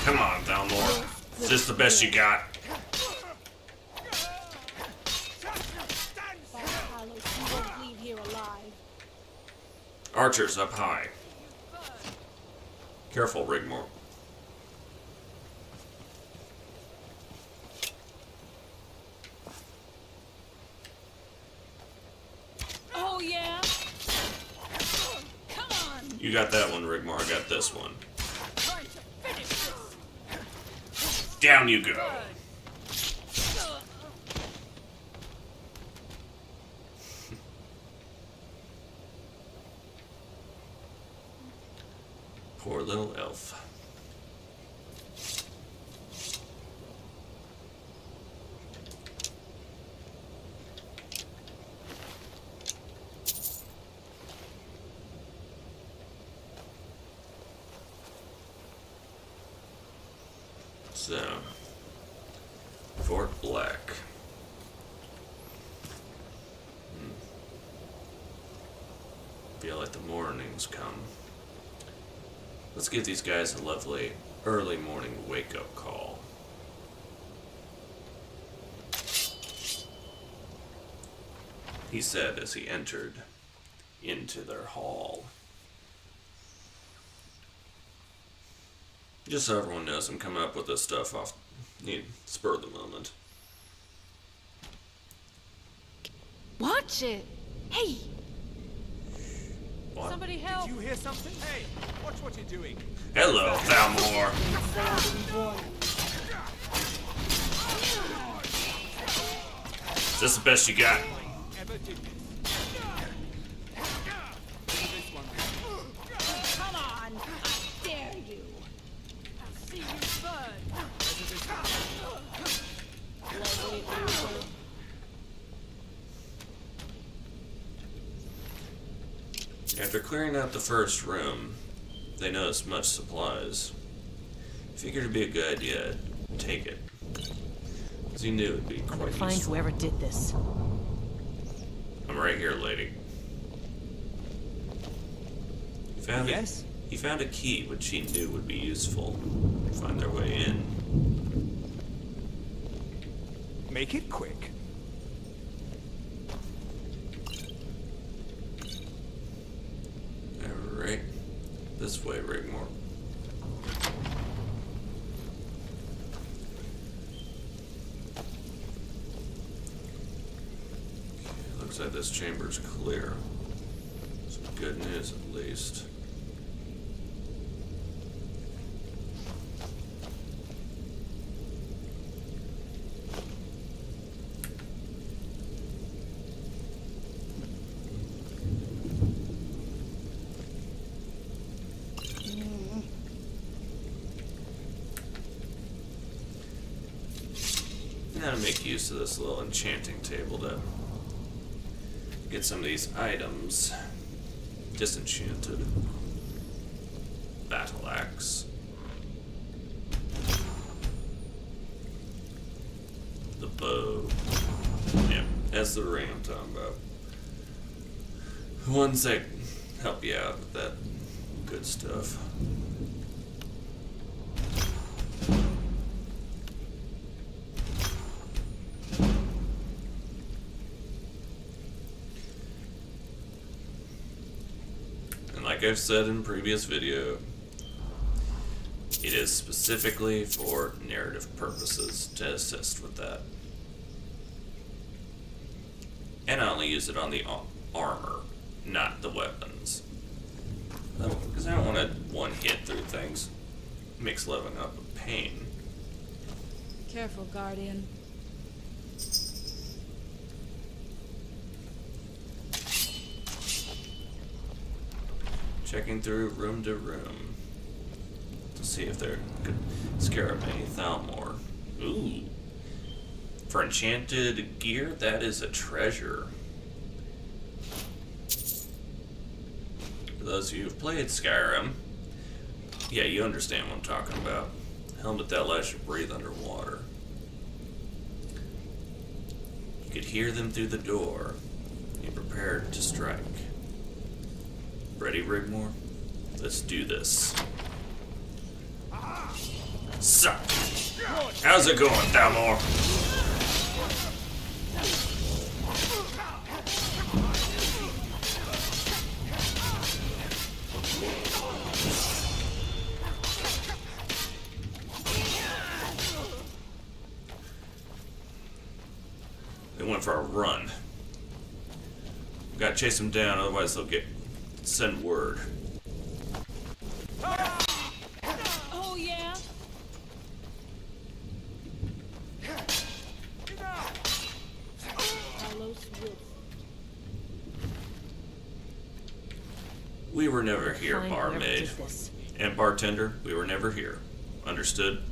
[SPEAKER 1] Come on, Thalmor. Is this the best you got?
[SPEAKER 2] By Hallows, you won't leave here alive.
[SPEAKER 1] Archers up high. Careful, Rigmor.
[SPEAKER 2] Oh, yeah? Come on!
[SPEAKER 1] You got that one, Rigmor. I got this one.
[SPEAKER 2] Trying to finish this!
[SPEAKER 1] Down you go. Poor little elf. So, Fort Black. Feel like the morning's come. Let's give these guys a lovely early morning wake-up call. He said as he entered into their hall. Just so everyone knows, I'm coming up with this stuff off spur of the moment.
[SPEAKER 2] Watch it! Hey!
[SPEAKER 1] What?
[SPEAKER 2] Somebody help!
[SPEAKER 3] Did you hear something? Hey, watch what you're doing.
[SPEAKER 1] Hello, Thalmor. Is this the best you got?
[SPEAKER 3] Ever did this? This one.
[SPEAKER 2] Come on! I dare you! I'll see you burn! Lovely over.
[SPEAKER 1] After clearing out the first room, they noticed much supplies. Figured it'd be a good idea to take it, as he knew it'd be quite
[SPEAKER 8] Find
[SPEAKER 1] useful.
[SPEAKER 8] whoever did this.
[SPEAKER 1] I'm right here, lady.
[SPEAKER 3] Yes?
[SPEAKER 1] He found a key which he knew would be useful to find their way in.
[SPEAKER 3] Make it quick.
[SPEAKER 1] Alright. This way, Rigmor. Okay, looks like this chamber's clear. Some good news, at least. Now to make use of this little enchanting table to get some of these items disenchanted. Battle axe. The bow. Yeah, that's the ring I'm talking about. The ones that help you out with that good stuff. Like I've said in previous video, it is specifically for narrative purposes to assist with that. And I only use it on the armor, not the weapons. Because I don't want to one hit through things. It makes leveling up a pain.
[SPEAKER 2] Careful, Guardian.
[SPEAKER 1] Checking through room to room to see if there could scare up any Thalmor. Ooh. For enchanted gear, that is a treasure. For those of you who've played Skyrim, yeah, you understand what I'm talking about. Helmet that lets you breathe underwater. You could hear them through the door. Be prepared to strike. Ready, Rigmor? Let's do this. So, how's it going, Thalmor? They went for a run. We gotta chase them down, otherwise they'll send word.
[SPEAKER 2] Oh, yeah?
[SPEAKER 1] We were never here,
[SPEAKER 2] Fine,
[SPEAKER 1] barmaid.
[SPEAKER 2] whoever did this.
[SPEAKER 1] And bartender, we were never here. Understood?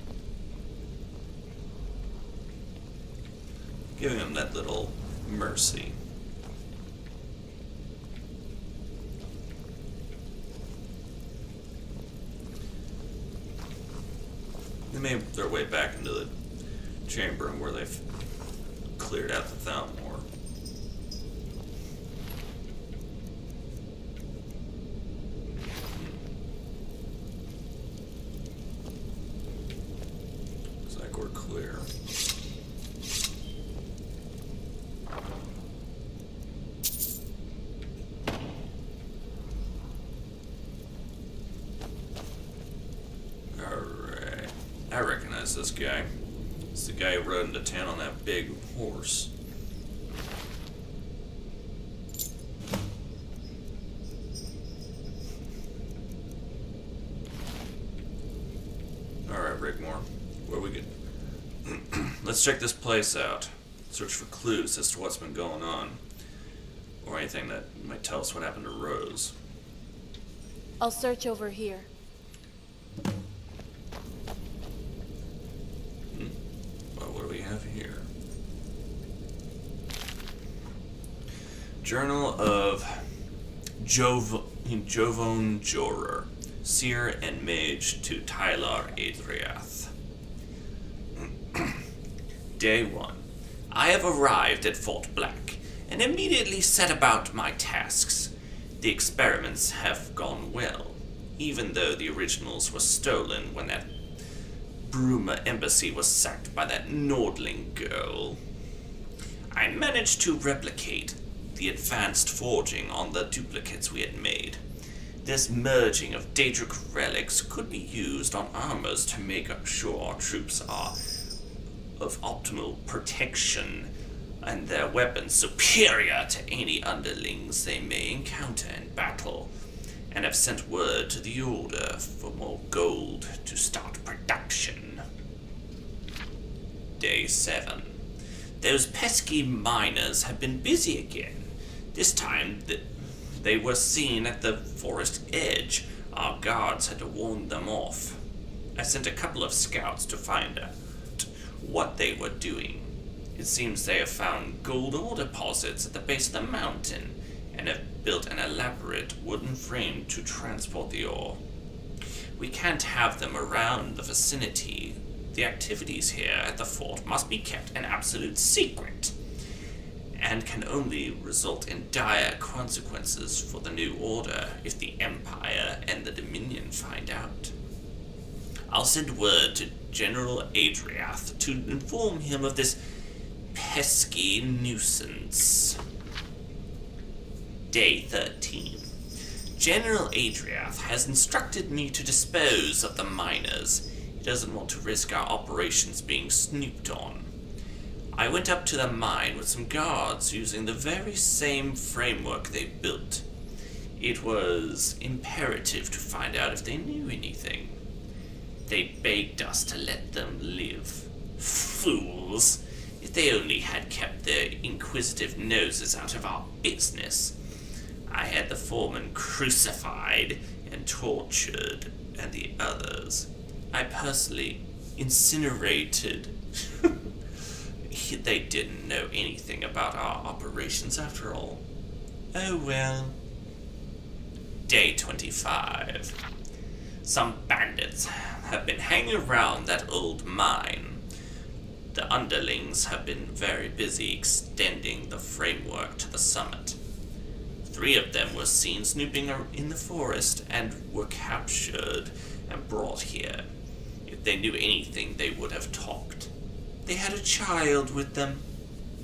[SPEAKER 1] Giving him that little mercy. They made their way back into the chamber where they've cleared out the Thalmor. Looks like we're clear. Alright. I recognize this guy. It's the guy who rode into town on that big horse. Alright, Rigmor. Where we get? Let's check this place out. Search for clues as to what's been going on. Or anything that might tell us what happened to Rose.
[SPEAKER 7] I'll search over here.
[SPEAKER 1] Well, what do we have here? Journal of Jovon Jorer, Seer and Mage to Tylar Adriath. Day 1. I have arrived at Fort Black and immediately set about my tasks. The experiments have gone well, even though the originals were stolen when that Bruma embassy was sacked by that Nordling girl. I managed to replicate the advanced forging on the duplicates we had made. This merging of Daedric relics could be used on armors to make sure our troops are of optimal protection and their weapons superior to any underlings they may encounter in battle, and have sent word to the Order for more gold to start production. Day 7. Those pesky miners have been busy again. This time they were seen at the forest edge. Our guards had to warn them off. I sent a couple of scouts to find out what they were doing. It seems they have found gold ore deposits at the base of the mountain and have built an elaborate wooden frame to transport the ore. We can't have them around the vicinity. The activities here at the fort must be kept an absolute secret, and can only result in dire consequences for the New Order if the Empire and the Dominion find out. I'll send word to General Adriath to inform him of this pesky nuisance. Day 13. General Adriath has instructed me to dispose of the miners. He doesn't want to risk our operations being snooped on. I went up to the mine with some guards using the very same framework they built. It was imperative to find out if they knew anything. They begged us to let them live. Fools! If they only had kept their inquisitive noses out of our business. I had the foreman crucified and tortured, and the others I personally incinerated. They didn't know anything about our operations after all. Oh well. Day 25. Some bandits have been hanging around that old mine. The underlings have been very busy extending the framework to the summit. 3 of them were seen snooping in the forest and were captured and brought here. If they knew anything, they would have talked. They had a child with them.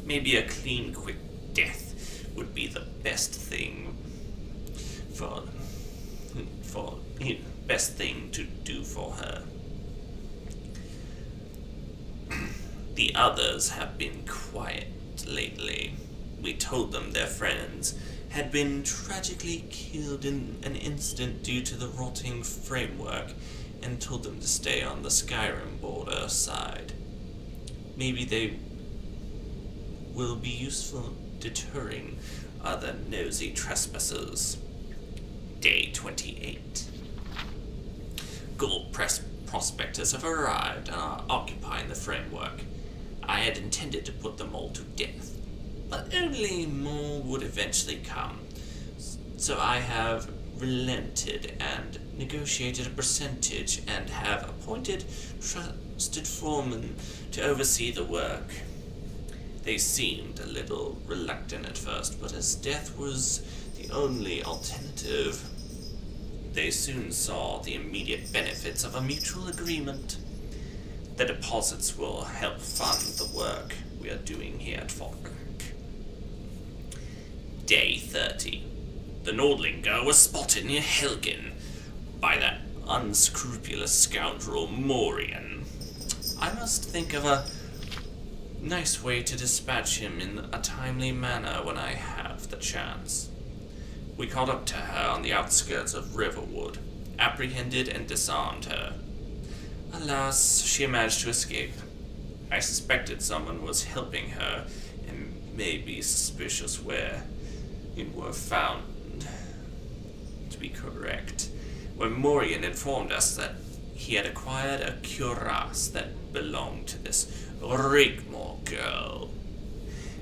[SPEAKER 1] Maybe a clean, quick death would be the best thing best thing to do for her. The others have been quiet lately. We told them their friends had been tragically killed in an incident due to the rotting framework and told them to stay on the Skyrim border side. Maybe they will be useful deterring other nosy trespassers. Day 28. Gold prospectors have arrived and are occupying the framework. I had intended to put them all to death, but only more would eventually come. So I have relented and negotiated a percentage and have appointed trusted foremen to oversee the work. They seemed a little reluctant at first, but as death was the only alternative, they soon saw the immediate benefits of a mutual agreement. The deposits will help fund the work we are doing here at Fort Black. Day 30. The Nordlinger was spotted near Helgen by that unscrupulous scoundrel Morian. I must think of a nice way to dispatch him in a timely manner when I have the chance. We caught up to her on the outskirts of Riverwood, apprehended and disarmed her. Alas, she managed to escape. I suspected someone was helping her and may be suspicious where it were found. To be correct, when Morian informed us that he had acquired a cuirass that belonged to this Rigmor girl.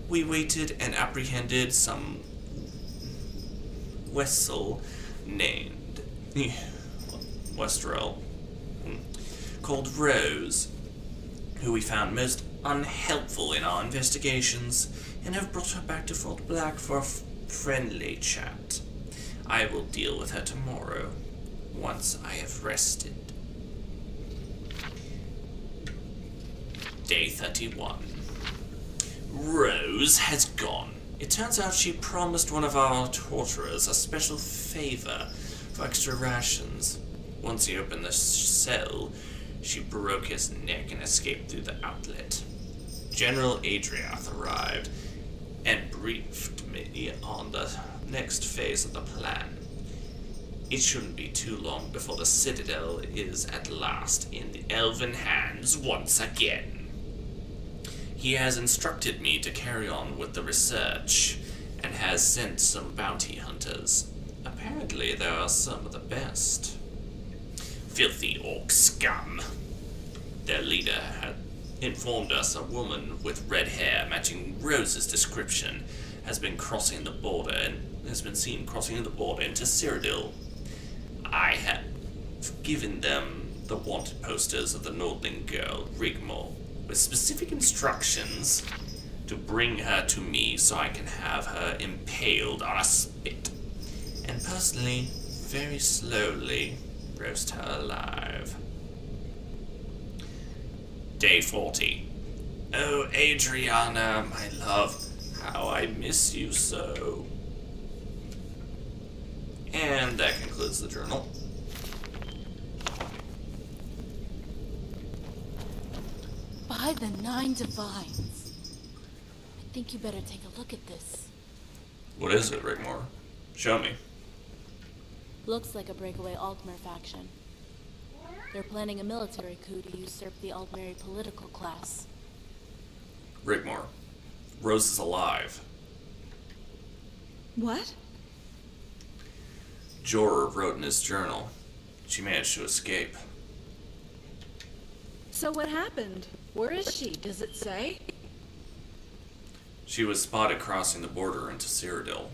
[SPEAKER 1] We waited and apprehended some vessel named Westrel, called Rose, who we found most unhelpful in our investigations, and have brought her back to Fort Black for a friendly chat. I will deal with her tomorrow, once I have rested. Day 31. Rose has gone. It turns out she promised one of our torturers a special favor for extra rations. Once he opened the cell, she broke his neck and escaped through the outlet. General Adriath arrived and briefed me on the next phase of the plan. It shouldn't be too long before the Citadel is at last in the elven hands once again. He has instructed me to carry on with the research and has sent some bounty hunters. Apparently there are some of the best. Filthy orc scum. Their leader had informed us a woman with red hair matching Rose's description has been crossing the border and has been seen crossing the border into Cyrodiil. I have given them the wanted posters of the Nordling girl, Rigmor, with specific instructions to bring her to me so I can have her impaled on a spit, and personally, very slowly, roast her alive. Day 40. Oh, Adriana, my love, how I miss you so. And that concludes the journal.
[SPEAKER 7] By the 9 Divines. I think you better take a look at this.
[SPEAKER 1] What is it, Rigmor? Show me.
[SPEAKER 7] Looks like a breakaway Altmer faction. They're planning a military coup to usurp the Altmeri political class.
[SPEAKER 1] Rigmor, Rose is alive.
[SPEAKER 2] What?
[SPEAKER 1] Jorah wrote in his journal. She managed to escape.
[SPEAKER 2] So what happened? Where is she? Does it say?
[SPEAKER 1] She was spotted crossing the border into Cyrodiil.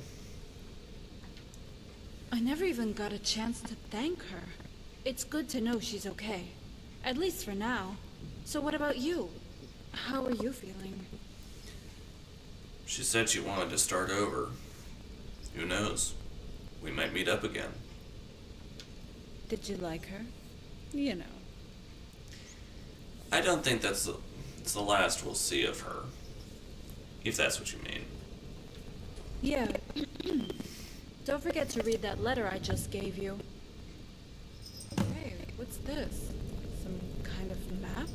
[SPEAKER 2] I never even got a chance to thank her. It's good to know she's okay. At least for now. So what about you? How are you feeling?
[SPEAKER 1] She said she wanted to start over. Who knows? We might meet up again.
[SPEAKER 2] Did you like her? You know.
[SPEAKER 1] I don't think it's the last we'll see of her. If that's what you mean.
[SPEAKER 2] Yeah. Don't forget to read that letter I just gave you. Hey, what's this? Some kind of map?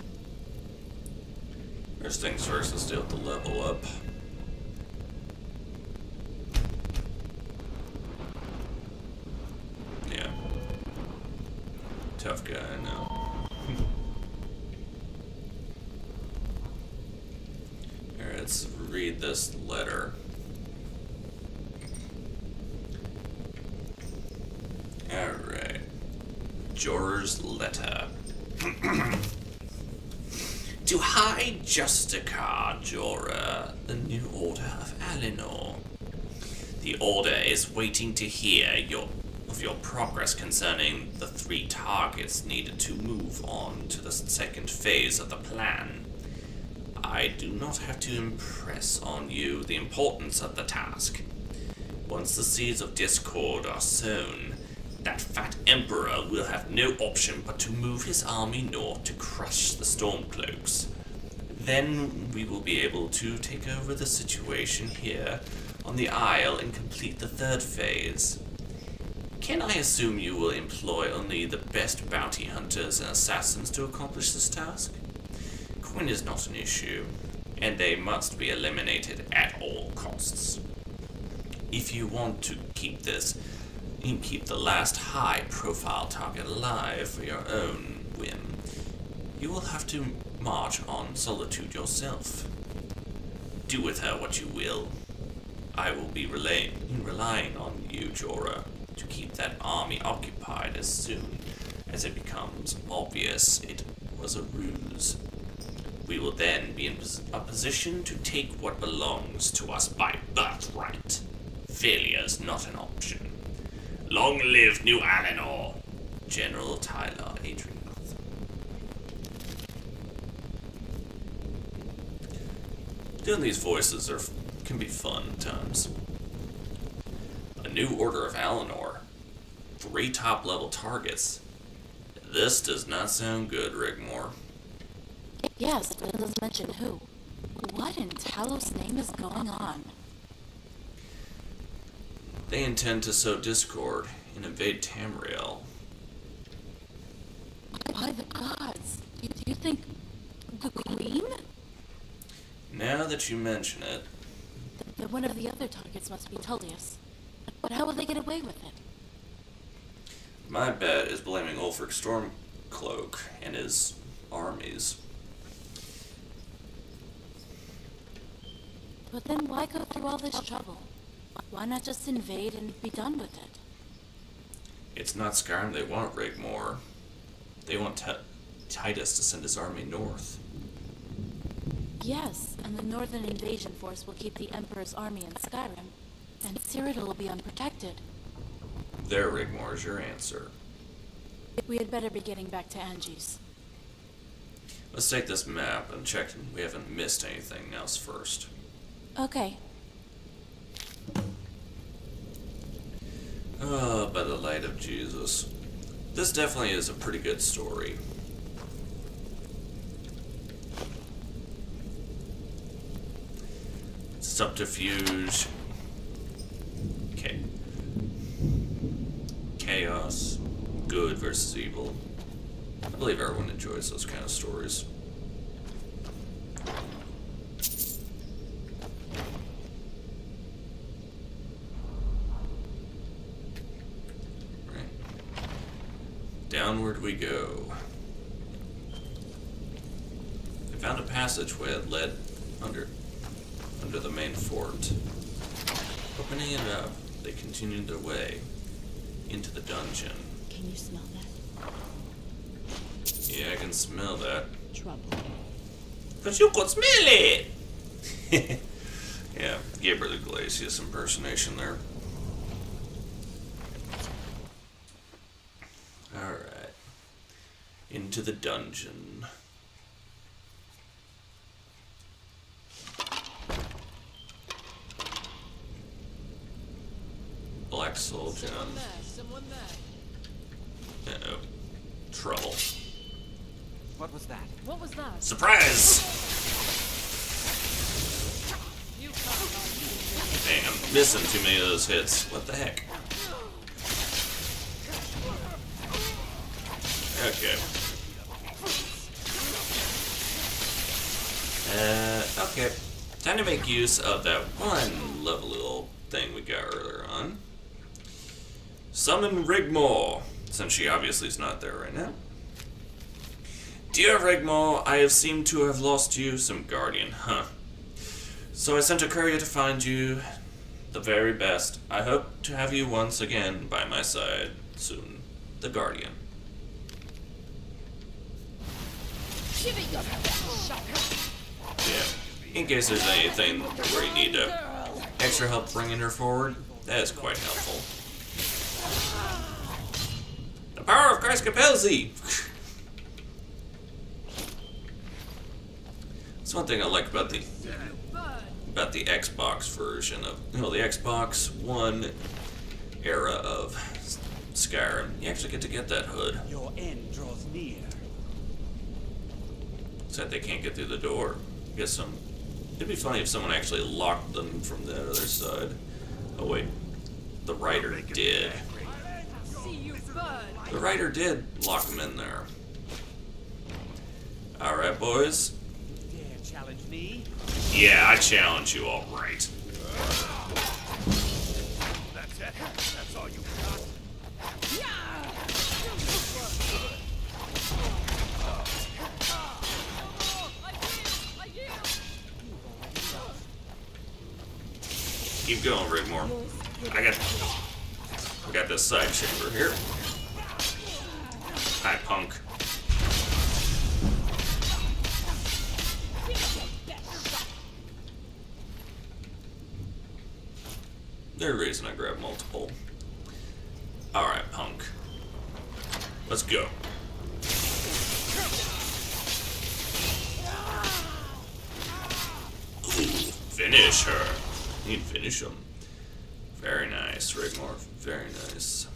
[SPEAKER 1] First things first, let's deal with the level up. Yeah. Tough guy, I know. Alright, let's read this letter. Alright. Jorah's letter. To High Justicar Jorah, the New Order of Alinor. The Order is waiting to hear of your progress concerning the 3 targets needed to move on to the second phase of the plan. I do not have to impress on you the importance of the task. Once the seeds of discord are sown, that fat Emperor will have no option but to move his army north to crush the Stormcloaks. Then we will be able to take over the situation here on the Isle and complete the 3rd phase. Can I assume you will employ only the best bounty hunters and assassins to accomplish this task? Quinn is not an issue, and they must be eliminated at all costs. If you want to keep the last high-profile target alive for your own whim, you will have to march on Solitude yourself. Do with her what you will. I will be relying on you, Jorah, to keep that army occupied as soon as it becomes obvious it was a ruse. We will then be in a position to take what belongs to us by birthright. Failure is not an option. Long live New Alinor, General Tyler Adrian. Doing these voices can be fun at times. A new Order of Alinor. 3 top-level targets. This does not sound good, Rigmor.
[SPEAKER 7] Yes, but it doesn't mention who. What in Talos' name is going on?
[SPEAKER 1] They intend to sow discord and invade Tamriel.
[SPEAKER 7] By the gods, do you think the Queen?
[SPEAKER 1] Now that you mention it,
[SPEAKER 7] Then one of the other targets must be Tullius. But how will they get away with it?
[SPEAKER 1] my bet is blaming Ulfric Stormcloak and his armies.
[SPEAKER 7] But then why go through all this trouble? Why not just invade and be done with it?
[SPEAKER 1] It's not Skyrim they want, Rigmor. They want Titus to send his army north.
[SPEAKER 7] Yes, and the Northern Invasion Force will keep the Emperor's army in Skyrim, and Cyrodiil will be unprotected.
[SPEAKER 1] There, Rigmor, is your answer.
[SPEAKER 7] We had better be getting back to Angie's.
[SPEAKER 1] Let's take this map and check we haven't missed anything else first.
[SPEAKER 7] Okay.
[SPEAKER 1] Oh, by the light of Jesus. This definitely is a pretty good story. Subterfuge. Okay. Chaos. Good versus evil. I believe everyone enjoys those kind of stories. Right. Downward we go. They found a passageway that led under the main fort. Opening it up, they continued their way. into the dungeon.
[SPEAKER 7] Can you smell that?
[SPEAKER 1] Yeah, I can smell that.
[SPEAKER 7] Trouble.
[SPEAKER 1] But you could smell it! Yeah, Gabriel Iglesias impersonation there. Alright. Into the dungeon. Black Soul Gem.
[SPEAKER 4] Someone there.
[SPEAKER 1] Uh-oh. Trouble.
[SPEAKER 3] What was that?
[SPEAKER 7] What was that?
[SPEAKER 1] Surprise! Dang, I'm missing too many of those hits. What the heck? Okay. Okay. Time to make use of that one lovely little thing we got earlier on. Summon Rigmor, since she obviously is not there right now. Dear Rigmor, I have seemed to have lost you, some guardian, huh? So I sent a courier to find you the very best. I hope to have you once again by my side soon. The Guardian. Yeah. In case there's anything where you need extra help bringing her forward, that is quite helpful. The power of Christ compels thee! That's one thing I like about the Xbox version of, the Xbox One era of Skyrim. You actually get that hood.
[SPEAKER 8] Your end draws near.
[SPEAKER 1] Except they can't get through the door. It'd be funny if someone actually locked them from the other side. Oh wait, the writer did. The writer did lock them in there. Alright, boys.
[SPEAKER 8] Dare challenge me?
[SPEAKER 1] Yeah, I challenge you, all right.
[SPEAKER 3] That's it? That's all you got?
[SPEAKER 1] Keep going, Rigmor. I got this side chamber here. Hi, punk. There's a reason I grabbed multiple. Alright, punk. Let's go. Ooh, finish her. You can finish him. Very nice, Rigmor. Very nice.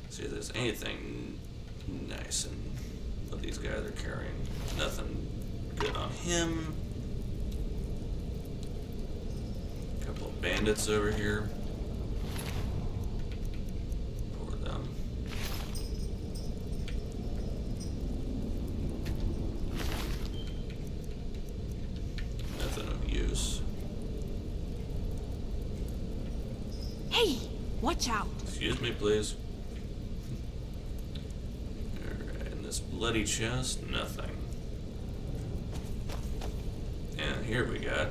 [SPEAKER 1] See if there's anything nice in what these guys are carrying. Nothing good on him. Couple of bandits over here. For them. Nothing of use.
[SPEAKER 2] Hey, watch out.
[SPEAKER 1] Excuse me, please. Alright, in this bloody chest, nothing. And here we got,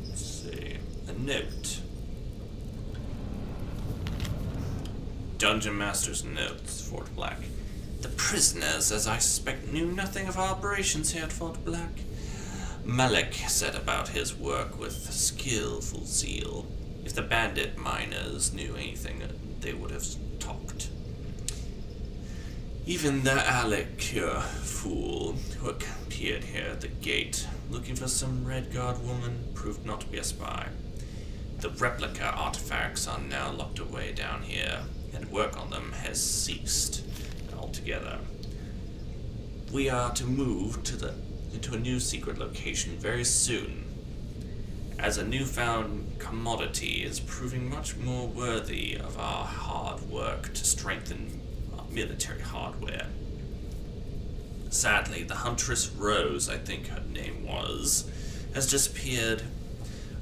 [SPEAKER 1] let's see, a note. Dungeon Master's notes, Fort Black. The prisoners, as I suspect, knew nothing of our operations here at Fort Black. Malik set about his work with skillful zeal. If the bandit miners knew anything, they would have talked. Even the Alec fool who appeared here at the gate, looking for some Red Guard woman, proved not to be a spy. The replica artifacts are now locked away down here, and work on them has ceased altogether. We are to move into a new secret location very soon, as a newfound commodity is proving much more worthy of our hard work to strengthen our military hardware. Sadly, the Huntress Rose, I think her name was, has disappeared.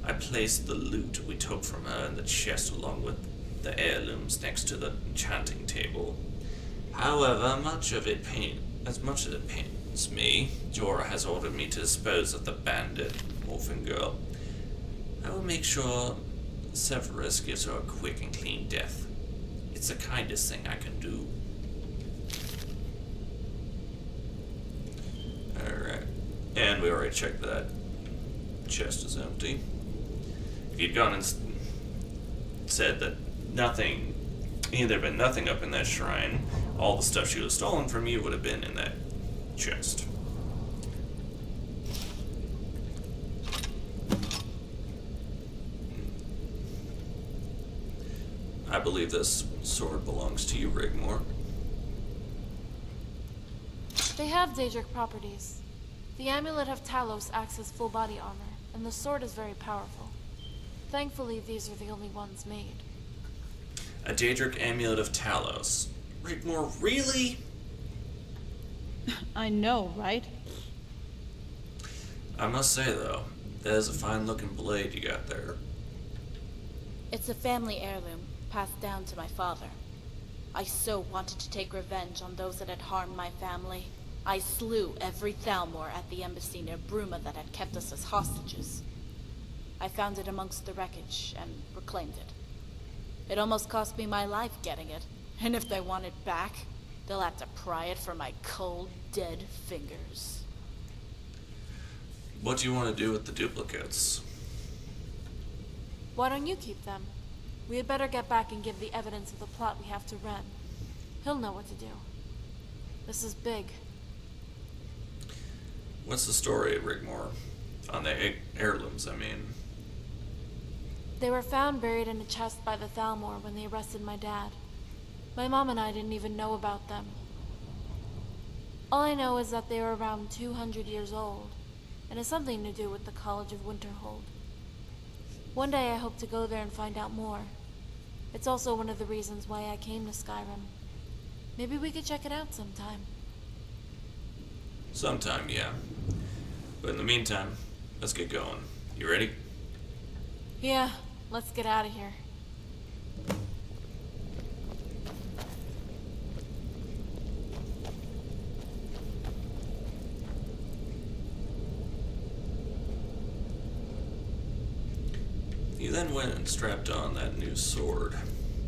[SPEAKER 1] I placed the loot we took from her in the chest along with the heirlooms next to the enchanting table. However, as much as it pains me, Jorah has ordered me to dispose of the bandit orphan girl. I will make sure Severus gives her a quick and clean death. It's the kindest thing I can do. Alright. And we already checked that. Chest is empty. If you'd gone and said that nothing, there'd been nothing up in that shrine, all the stuff she would have stolen from you would have been in that chest. I believe this sword belongs to you, Rigmor.
[SPEAKER 9] They have Daedric properties. The Amulet of Talos acts as full body armor, and the sword is very powerful. Thankfully, these are the only ones made.
[SPEAKER 1] A Daedric Amulet of Talos. Rigmor, really?
[SPEAKER 2] I know, right?
[SPEAKER 1] I must say, though, that is a fine-looking blade you got there.
[SPEAKER 7] It's a family heirloom, passed down to my father. I so wanted to take revenge on those that had harmed my family. I slew every Thalmor at the embassy near Bruma that had kept us as hostages. I found it amongst the wreckage and reclaimed it. It almost cost me my life getting it, and if they want it back, they'll have to pry it from my cold, dead fingers.
[SPEAKER 1] What do you want to do with the duplicates?
[SPEAKER 9] Why don't you keep them? We had better get back and give the evidence of the plot we have to Ren. He'll know what to do. This is big.
[SPEAKER 1] What's the story, Rigmor? On the heirlooms, I mean.
[SPEAKER 9] They were found buried in a chest by the Thalmor when they arrested my dad. My mom and I didn't even know about them. All I know is that they were around 200 years old, and it's something to do with the College of Winterhold. One day I hope to go there and find out more. It's also one of the reasons why I came to Skyrim. Maybe we could check it out sometime.
[SPEAKER 1] Sometime, yeah. But in the meantime, let's get going. You ready?
[SPEAKER 9] Yeah, let's get out of here.
[SPEAKER 1] He then went and strapped on that new sword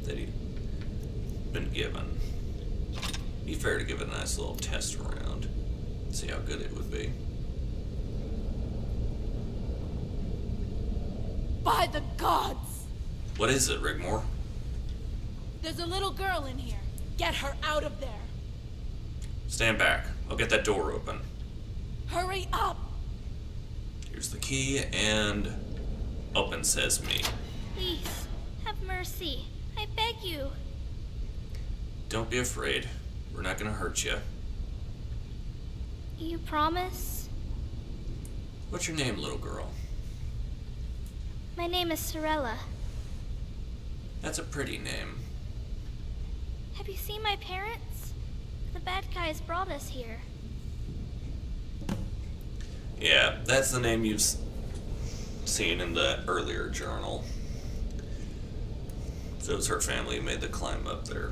[SPEAKER 1] that he'd been given. Be fair to give it a nice little test around. See how good it would be.
[SPEAKER 9] By the gods!
[SPEAKER 1] What is it, Rigmor?
[SPEAKER 9] There's a little girl in here. Get her out of there.
[SPEAKER 1] Stand back. I'll get that door open.
[SPEAKER 9] Hurry up!
[SPEAKER 1] Here's the key and open sesame.
[SPEAKER 10] Please, have mercy. I beg you.
[SPEAKER 1] Don't be afraid. We're not gonna hurt you.
[SPEAKER 10] You promise?
[SPEAKER 1] What's your name, little girl?
[SPEAKER 10] My name is Sorella.
[SPEAKER 1] That's a pretty name.
[SPEAKER 10] Have you seen my parents? The bad guys brought us here.
[SPEAKER 1] Yeah, that's the name you've seen in the earlier journal. So it was her family who made the climb up there.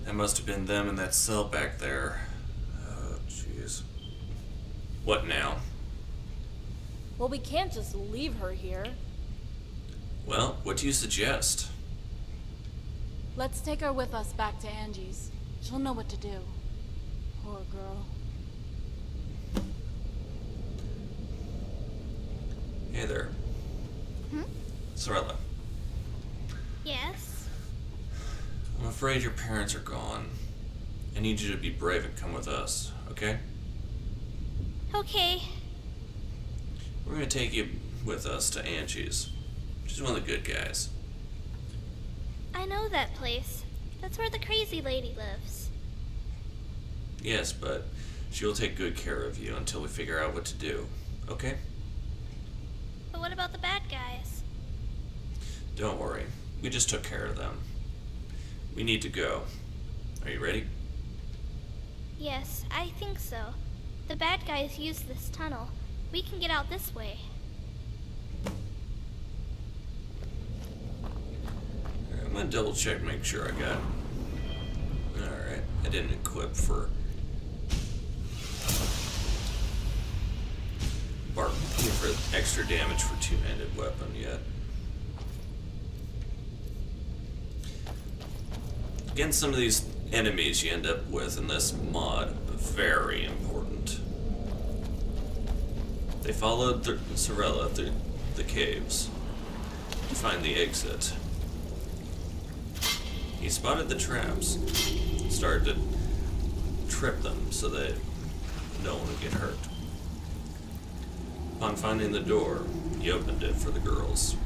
[SPEAKER 1] That must have been them in that cell back there. Oh, jeez. What now?
[SPEAKER 9] Well, we can't just leave her here.
[SPEAKER 1] Well, what do you suggest?
[SPEAKER 9] Let's take her with us back to Angie's. She'll know what to do. Poor girl.
[SPEAKER 1] Hey there. Sorella.
[SPEAKER 10] Yes?
[SPEAKER 1] I'm afraid your parents are gone. I need you to be brave and come with us, okay?
[SPEAKER 10] Okay.
[SPEAKER 1] We're gonna take you with us to Angie's. She's one of the good guys.
[SPEAKER 10] I know that place. That's where the crazy lady lives.
[SPEAKER 1] Yes, but she'll take good care of you until we figure out what to do, okay?
[SPEAKER 10] But what about the bad guys?
[SPEAKER 1] Don't worry. We just took care of them. We need to go. Are you ready?
[SPEAKER 10] Yes, I think so. The bad guys use this tunnel. We can get out this way.
[SPEAKER 1] I'm gonna double check, make sure I got it. Alright, I didn't equip for Barton looking for extra damage for two-handed weapon yet. Against some of these enemies you end up with in this mod, very important. They followed Sorella through the caves to find the exit. He spotted the traps, started to trip them so that no one would get hurt. Upon finding the door, he opened it for the girls.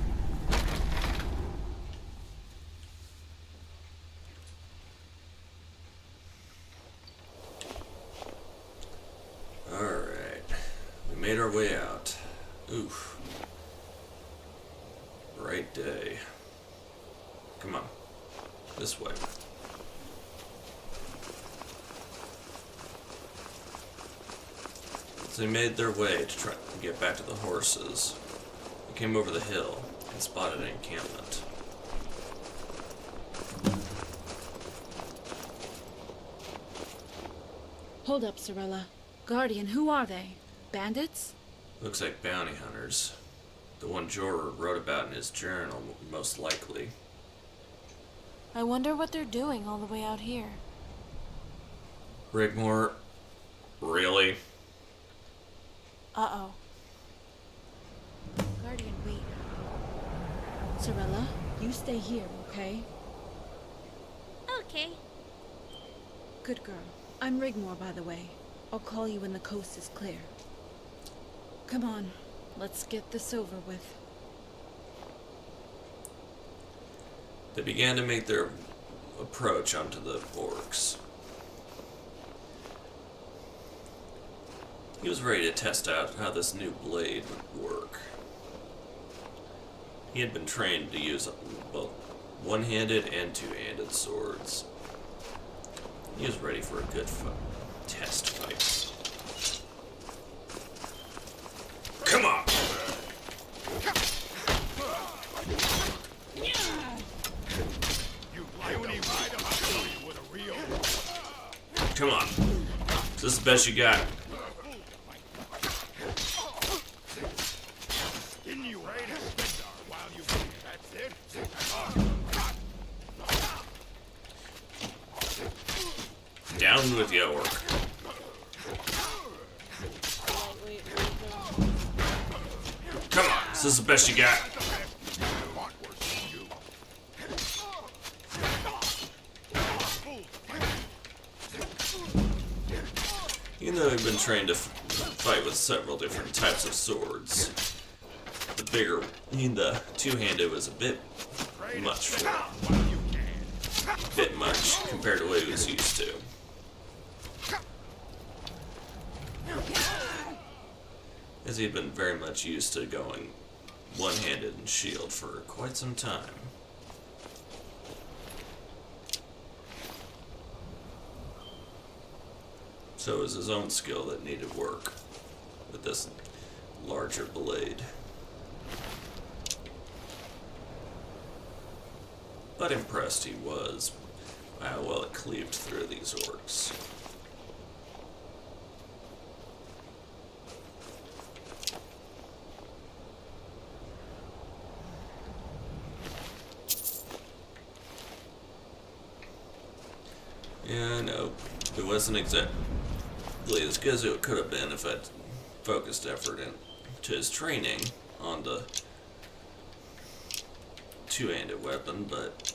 [SPEAKER 1] Alright, we made our way out. Oof. Bright day. Come on, this way. As they made their way to try to get back to the horses, they came over the hill and spotted an encampment.
[SPEAKER 2] Hold up, Sorella. Guardian, who are they? Bandits?
[SPEAKER 1] Looks like bounty hunters. The one Jorah wrote about in his journal, most likely.
[SPEAKER 9] I wonder what they're doing all the way out here.
[SPEAKER 1] Rigmor, really?
[SPEAKER 9] Uh-oh.
[SPEAKER 2] Guardian, wait. Sorella, you stay here, okay?
[SPEAKER 10] Okay.
[SPEAKER 2] Good girl. I'm Rigmor, by the way. I'll call you when the coast is clear. Come on, let's get this over with.
[SPEAKER 1] They began to make their approach onto the orcs. He was ready to test out how this new blade would work. He had been trained to use both one-handed and two-handed swords. He was ready for a good test fight. Come on! Come on. Is this the best you got? Down with you, orc. Come on, is this the best you got? Even though we've been trained to fight with several different types of swords, the two-handed was a bit much for him. A bit much compared to what he was used to. As he had been very much used to going one-handed and shield for quite some time. So it was his own skill that needed work with this larger blade. But impressed he was by how well it cleaved through these orcs. Yeah, no, it wasn't exactly as good as it could have been if I'd focused effort into his training on the two-handed weapon, but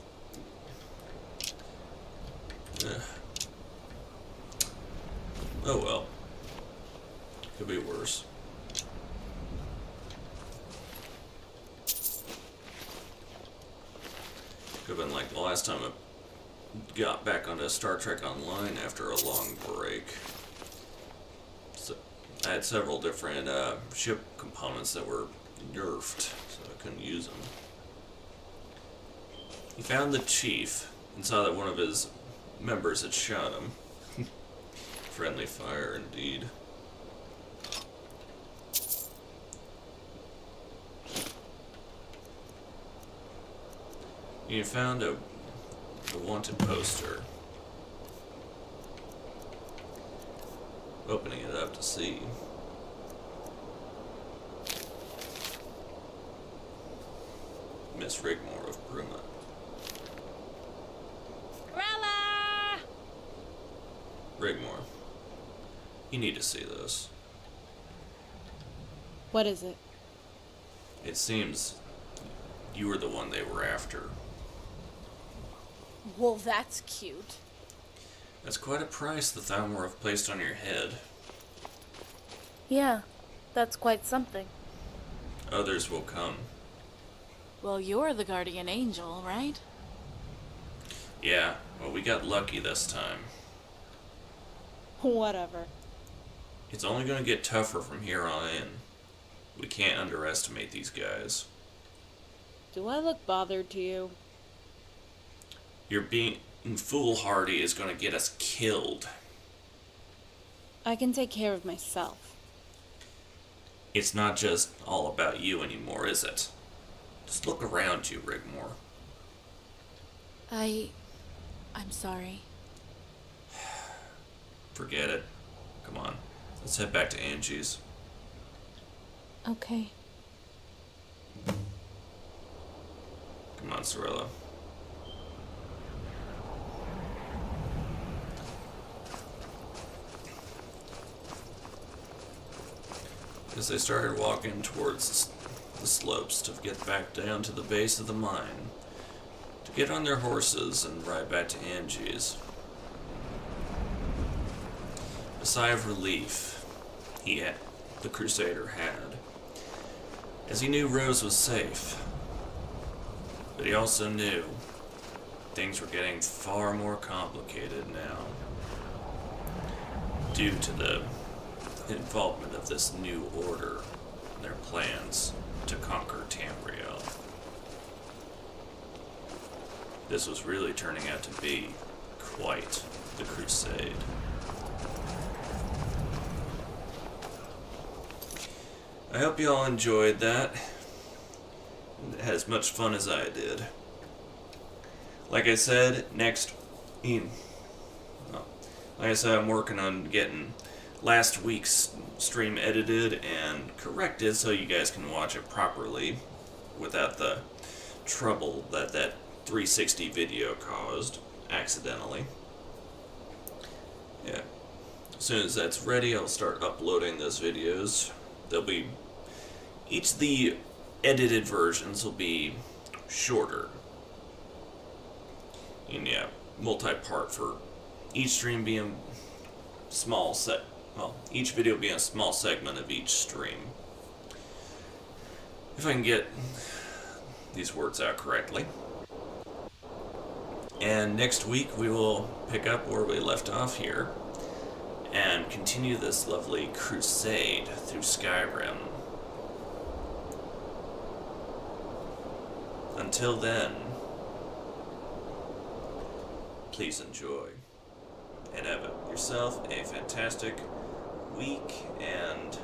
[SPEAKER 1] oh well, could be worse. Could have been like the last time I got back onto Star Trek Online after a long break. So I had several different ship components that were nerfed, so I couldn't use them. He found the chief and saw that one of his members had shot him. Friendly fire, indeed. You found a wanted poster. Opening it up to see. Miss Rigmor of Bruma.
[SPEAKER 2] Rella!
[SPEAKER 1] Rigmor, you need to see this.
[SPEAKER 2] What is it?
[SPEAKER 1] It seems you were the one they were after.
[SPEAKER 2] Well, that's cute.
[SPEAKER 1] That's quite a price the Thalmor have placed on your head.
[SPEAKER 7] Yeah, that's quite something.
[SPEAKER 1] Others will come.
[SPEAKER 2] Well, you're the guardian angel, right?
[SPEAKER 1] Yeah, well, we got lucky this time.
[SPEAKER 2] Whatever.
[SPEAKER 1] It's only going to get tougher from here on in. We can't underestimate these guys.
[SPEAKER 2] Do I look bothered to you?
[SPEAKER 1] Your being foolhardy is going to get us killed.
[SPEAKER 2] I can take care of myself.
[SPEAKER 1] It's not just all about you anymore, is it? Just look around you, Rigmor.
[SPEAKER 2] I'm sorry.
[SPEAKER 1] Forget it. Come on, let's head back to Angie's.
[SPEAKER 2] Okay.
[SPEAKER 1] Come on, Sorella. As they started walking towards the slopes to get back down to the base of the mine, to get on their horses and ride back to Angie's. A sigh of relief the Crusader had, as he knew Rose was safe. But he also knew things were getting far more complicated now, due to the involvement of this new order and their plans to conquer Tamriel. This was really turning out to be quite the crusade. I hope you all enjoyed that. And had as much fun as I did. Like I said, I'm working on getting last week's stream edited and corrected so you guys can watch it properly without the trouble that 360 video caused accidentally. Yeah. As soon as that's ready, I'll start uploading those videos. Each of the edited versions will be shorter. And yeah, multi-part for each stream being each video being a small segment of each stream. If I can get these words out correctly. And next week we will pick up where we left off here and continue this lovely crusade through Skyrim. Until then, please enjoy and have yourself a fantastic week, and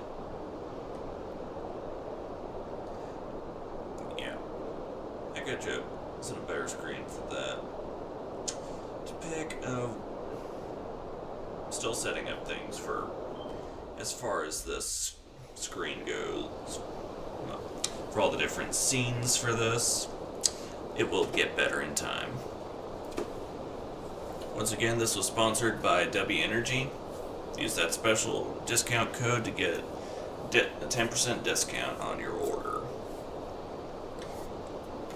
[SPEAKER 1] yeah, I got you in a better screen for that. To pick still setting up things for as far as this screen goes, for all the different scenes for this. It will get better in time. Once again, this was sponsored by W Energy. Use that special discount code to get a 10% discount on your order.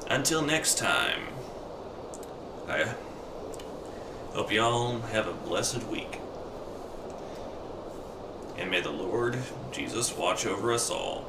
[SPEAKER 1] Until next time, I hope you all have a blessed week. And may the Lord Jesus watch over us all.